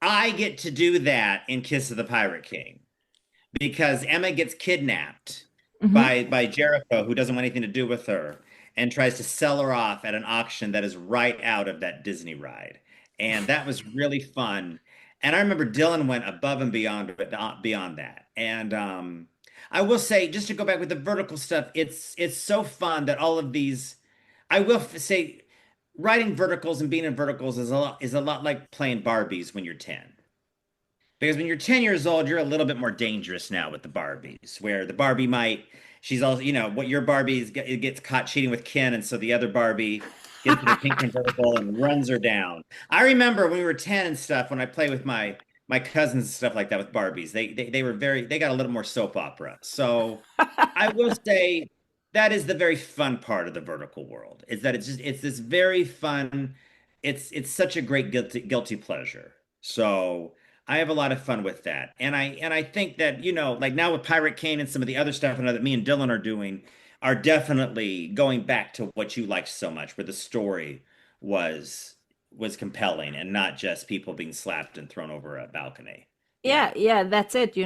I get to do that in Kiss of the Pirate King because Emma gets kidnapped Hmm. by Jericho, who doesn't want anything to do with her, and tries to sell her off at an auction that is right out of that Disney ride. And that was really fun. And I remember Dylan went above and beyond that. And I will say, just to go back with the vertical stuff, it's so fun that all of these. I will say, writing verticals and being in verticals is a lot like playing Barbies when you're 10. Because when you're 10 years old, you're a little bit more dangerous now with the Barbies, where the Barbie might, she's also, what your Barbie it gets caught cheating with Ken, and so the other Barbie gets in a pink convertible and runs her down. I remember when we were 10 and stuff, when I play with my cousins and stuff like that with Barbies, they were they got a little more soap opera. So I will say that is the very fun part of the vertical world, is that it's this very fun, it's such a great guilty pleasure. So I have a lot of fun with that. And I think that, like now with Pirate Kane and some of the other stuff I know that me and Dylan are doing are definitely going back to what you liked so much, where the story was was compelling and not just people being slapped and thrown over a balcony. Yeah. Yeah, yeah, that's it.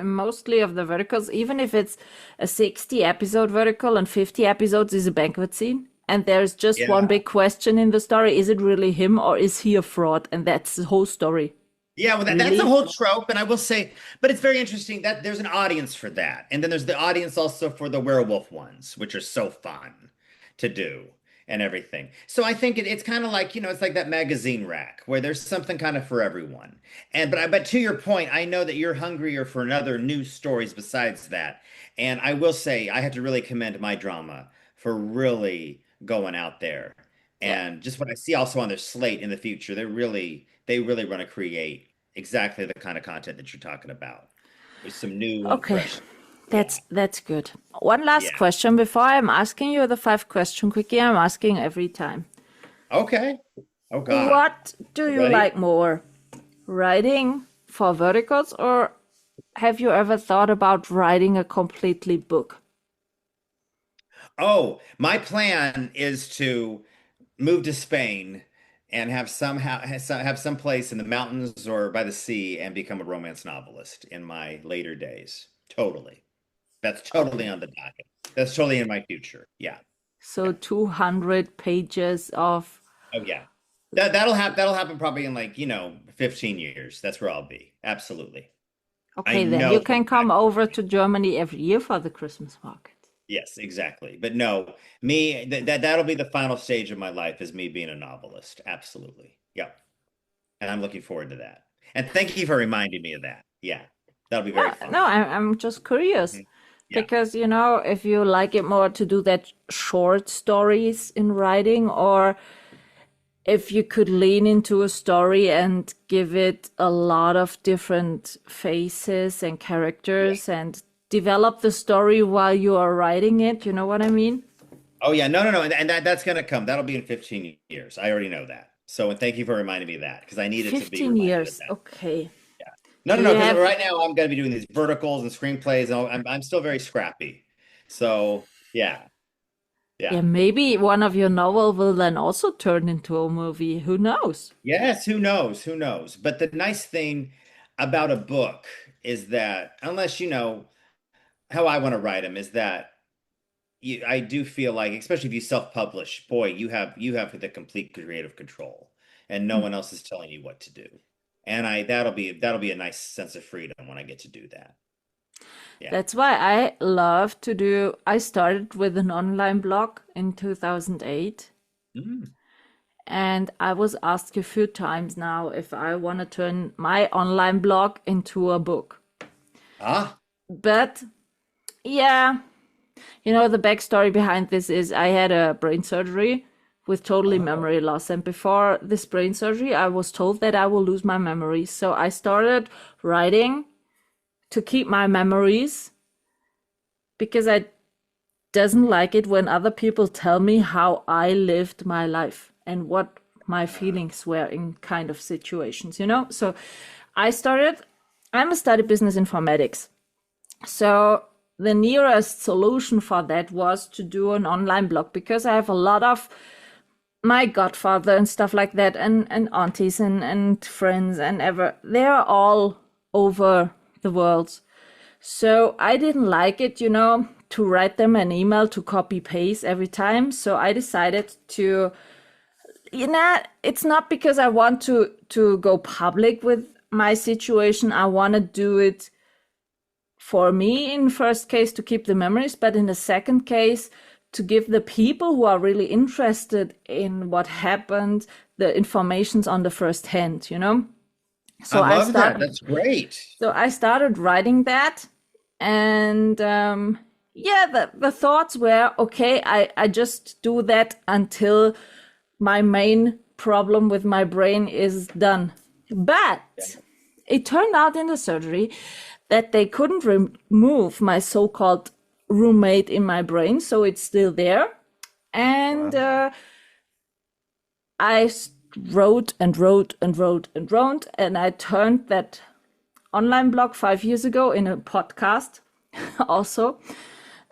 Mostly of the verticals, even if it's a 60 episode vertical and 50 episodes is a banquet scene, and there's just one Yeah. big question in the story, is it really him or is he a fraud? And that's the whole story. Yeah, well, that's a Really? whole trope, and I will say, but it's very interesting that there's an audience for that, and then there's the audience also for the werewolf ones, which are so fun to do and everything. So I think it's kind of like, it's like that magazine rack where there's something kind of for everyone. But to your point, I know that you're hungrier for another new stories besides that, and I will say I have to really commend my drama for really going out there, Yeah. and just what I see also on their slate in the future, they really want to create exactly the kind of content that you're talking about with some new and Okay. fresh. Yeah. That's good. One last Yeah. question before I'm asking you the five question quickie I'm asking every time. Okay. Oh God. What do You you ready? like more? Writing for verticals, or have you ever thought about writing a completely book? Oh, my plan is to move to Spain and have some place in the mountains or by the sea and become a romance novelist in my later days. Totally. That's totally Okay. on the docket. That's totally in my future. Yeah. So Yeah. 200 pages of. Oh yeah. That'll happen probably in like, 15 years. That's where I'll be. Absolutely. I Okay, then know you for a can come fact. over to Germany every year for the Christmas market. Yes, exactly. But no, me that'll be the final stage of my life is me being a novelist. Absolutely. Yep. And I'm looking forward to that. And thank you for reminding me of that. Yeah. That'll be No, very fun. no, I'm just curious Mhm. Yeah. because, if you like it more to do that short stories in writing, or if you could lean into a story and give it a lot of different faces and Yeah. characters and develop the story while you are writing it, you know what I mean? Oh yeah, no, no, no. And that's gonna come. That'll be in 15 years. I already know that. So and thank you for reminding me of that because I needed to be 15 reminded of years. that. Okay. Yeah. No, Do no, no, you because have, right now I'm gonna be doing these verticals and screenplays and I'm still very scrappy. So yeah, yeah, yeah. maybe one of your novel will then also turn into a movie. Who knows? Yes, who knows? Who knows? But the nice thing about a book is that unless you know how I want to write them, is that I do feel like, especially if you self-publish, boy, you have the complete creative control, and no one else is telling you what to do. And that'll be a nice sense of freedom when I get to do that. Yeah. That's why I love to do. I started with an online blog in 2008, Mm. and I was asked a few times now if I want to turn my online blog into a book. Ah, But yeah, the backstory behind this is I had a brain surgery with totally oh, memory loss. And before this brain surgery, I was told that I will lose my memories. So I started writing to keep my memories because I doesn't like it when other people tell me how I lived my life and what my feelings were in kind of situations, So I started, I'm a study business informatics. So the nearest solution for that was to do an online blog because I have a lot of my godfather and stuff like that, and aunties and friends and they're all over the world. So I didn't like it, to write them an email to copy paste every time. So I decided to, it's not because I want to go public with my situation. I want to do it for me in first case to keep the memories, but in the second case to give the people who are really interested in what happened the informations on the first hand. So I love that. That's great. So I started writing that, and the thoughts were, okay, I just do that until my main problem with my brain is done. But it turned out in the surgery that they couldn't remove my so-called roommate in my brain, so it's still there. And I wrote and wrote and wrote and wrote, and I turned that online blog 5 years ago in a podcast also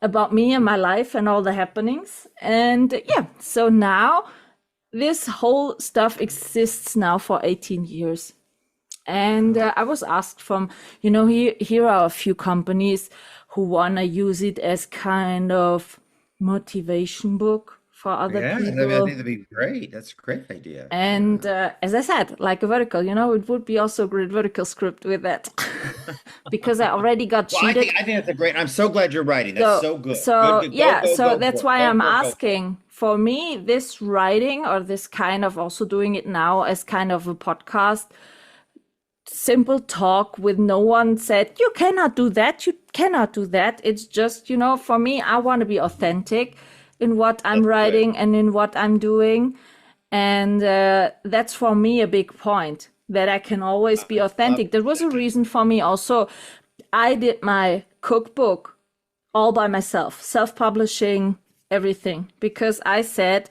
about me and my life and all the happenings. And so now this whole stuff exists now for 18 years. And I was asked from, here are a few companies who want to use it as kind of motivation book for other people. I think that'd be great. That's a great idea. And as I said, like a vertical, it would be also a great vertical script with that. Because I already got cheated. I think that's a great, I'm so glad you're writing. That's so good. So that's why I'm asking. For me, this writing or this kind of also doing it now as kind of a podcast, simple talk with no one said, you cannot do that, you cannot do that. It's just, for me, I want to be authentic in what I'm writing and in what I'm doing. And that's for me a big point, that I can always be authentic. There was a reason for me also. I did my cookbook all by myself, self-publishing, everything, because I said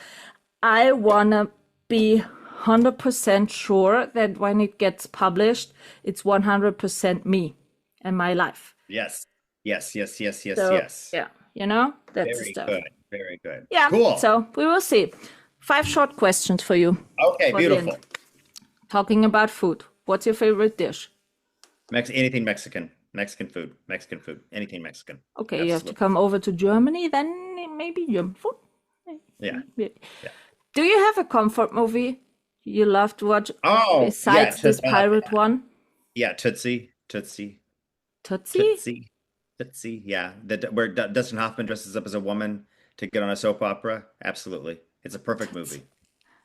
I want to be 100% sure that when it gets published, it's 100% me and my life. Yes. Yes. So, Yeah. That's Very stuff. good. Very good. Yeah. Cool. So we will see. 5 short questions for you. Okay. Beautiful. Talking about food. What's your favorite dish? Anything Mexican. Mexican food. Anything Mexican. Okay. Absolutely. You have to come over to Germany, then maybe German food. Yeah. Do you have a comfort movie you love to watch besides this pirate one? Yeah, Tootsie. Tootsie? Yeah, where Dustin Hoffman dresses up as a woman to get on a soap opera. Absolutely, it's a perfect movie.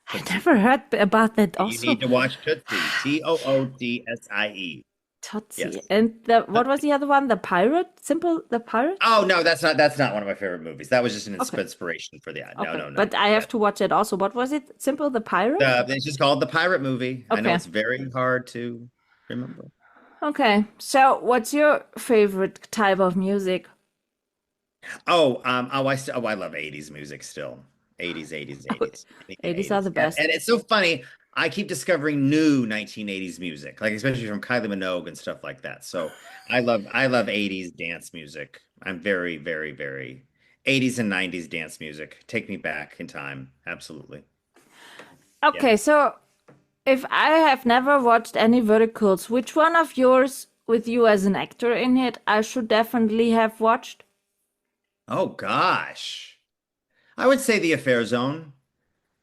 I never heard about that. Also, you need to watch Tootsie. Tootsie. Tootsie. Yes. And what was the other one? The pirate? The pirate? Oh no, that's not one of my favorite movies. That was just an inspiration for the ad. Okay. No. But I have to watch it also. What was it? Simple the Pirate? It's just called The Pirate Movie. Okay. I know it's very hard to remember. Okay. So what's your favorite type of music? I love 80s music still. 80s. 80s are the best. And it's so funny. I keep discovering new 1980s music, like especially from Kylie Minogue and stuff like that. So I love 80s dance music. I'm very, very, very 80s and 90s dance music. Take me back in time. Absolutely. Okay, so if I have never watched any verticals, which one of yours with you as an actor in it I should definitely have watched? Oh gosh. I would say The Affair Zone.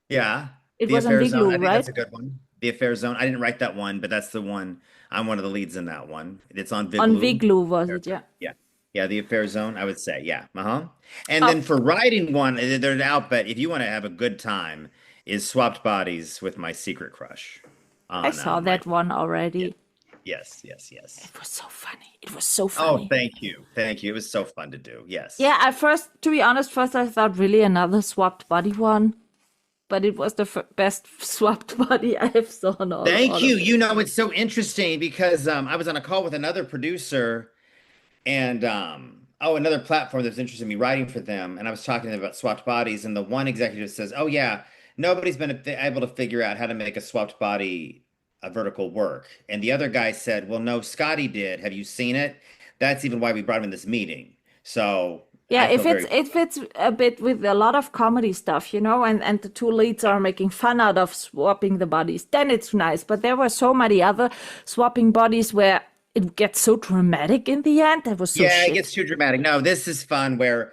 Yeah. It The was on Affair Big Zone. Blue, I think right? that's a good one. The Affair Zone. I didn't write that one, but that's the one. I'm one of the leads in that one. It's on Viglu. On Viglu, was it? Yeah. Yeah, The Affair Zone, I would say. Yeah. And then for writing one, they're out, but if you want to have a good time, is Swapped Bodies with My Secret Crush. I saw that one already. Yes. It was so funny. Oh, thank you. It was so fun to do. Yes. Yeah, to be honest, I thought really another swapped body one, but it was the best swapped body I have seen. Thank you. It's so interesting because I was on a call with another producer and another platform that's interested in me writing for them, and I was talking to them about swapped bodies, and the one executive says, "Oh yeah, nobody's been able to figure out how to make a swapped body a vertical work." And the other guy said, "Well, no, Scotty did. Have you seen it? That's even why we brought him in this meeting." So Yeah, I feel very it fits a bit with a lot of comedy stuff, and the two leads are making fun out of swapping the bodies. Then it's nice. But there were so many other swapping bodies where it gets so dramatic in the end. That was so Yeah, it shit. gets too dramatic. No, this is fun where,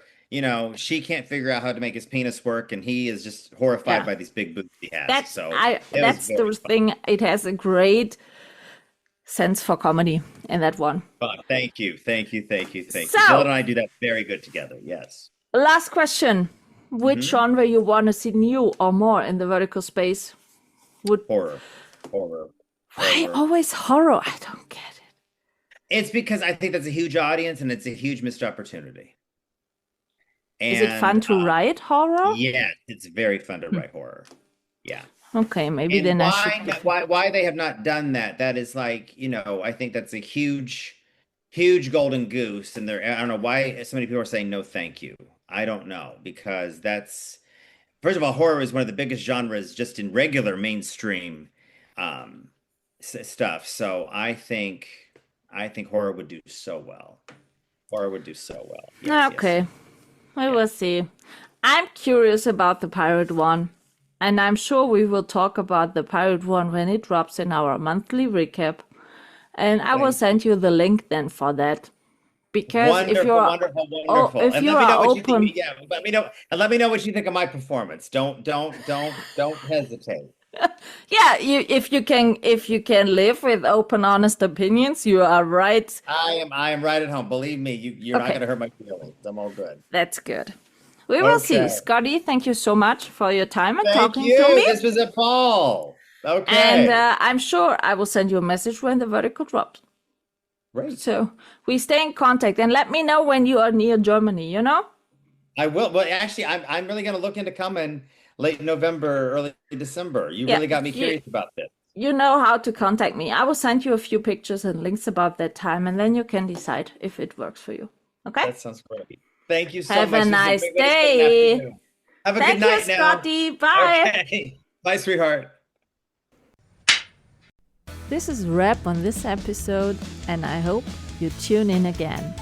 she can't figure out how to make his penis work, and he is just horrified Yeah. by these big boobs he has. That's So that's the thing. It has a great sense for comedy in that one. fun. Thank you. So- Dylan and I do that very good together. Yes. Last question. Which genre you want to see new or more in the vertical space? Horror. Why always horror? I don't get it. It's because I think that's a huge audience and it's a huge missed opportunity. Is it fun to write horror? Yeah, it's very fun to write horror. Yeah. Okay, maybe And then I should. why they have not done that? That is like, I think that's a huge golden goose. And I don't know why so many people are saying no, thank you. I don't know, because first of all, horror is one of the biggest genres just in regular mainstream stuff. So I think horror would do so well. Yes, Okay, yes. we will see. I'm curious about the pirate one, and I'm sure we will talk about the pirate one when it drops in our monthly recap. And I will send you the link then for that. Because Wonderful, if you're wonderful. if And you let me know are what you open, think. Yeah, let me know what you think of my performance. Don't hesitate. yeah, if you can live with open, honest opinions, you are right. I am right at home. Believe me, you're not Okay. going to hurt my feelings. I'm all good. That's good. We will see. Okay. Scotty, thank you so much for your time and Thank talking you. to me. This was a ball. Okay. And I'm sure I will send you a message when the vertical drops. Great. So we stay in contact and let me know when you are near Germany, I will. Well, actually, I'm really going to look into coming late November, early December. You Yeah, really got me curious about this. You know how to contact me. I will send you a few pictures and links about that time, and then you can decide if it works for you. Okay? That sounds great. Thank you so Have much. a This is nice great way to spend day. an afternoon. Have a Thank good night you, now. Scotty. Bye. Okay. Bye, sweetheart. This is a wrap on this episode, and I hope you tune in again.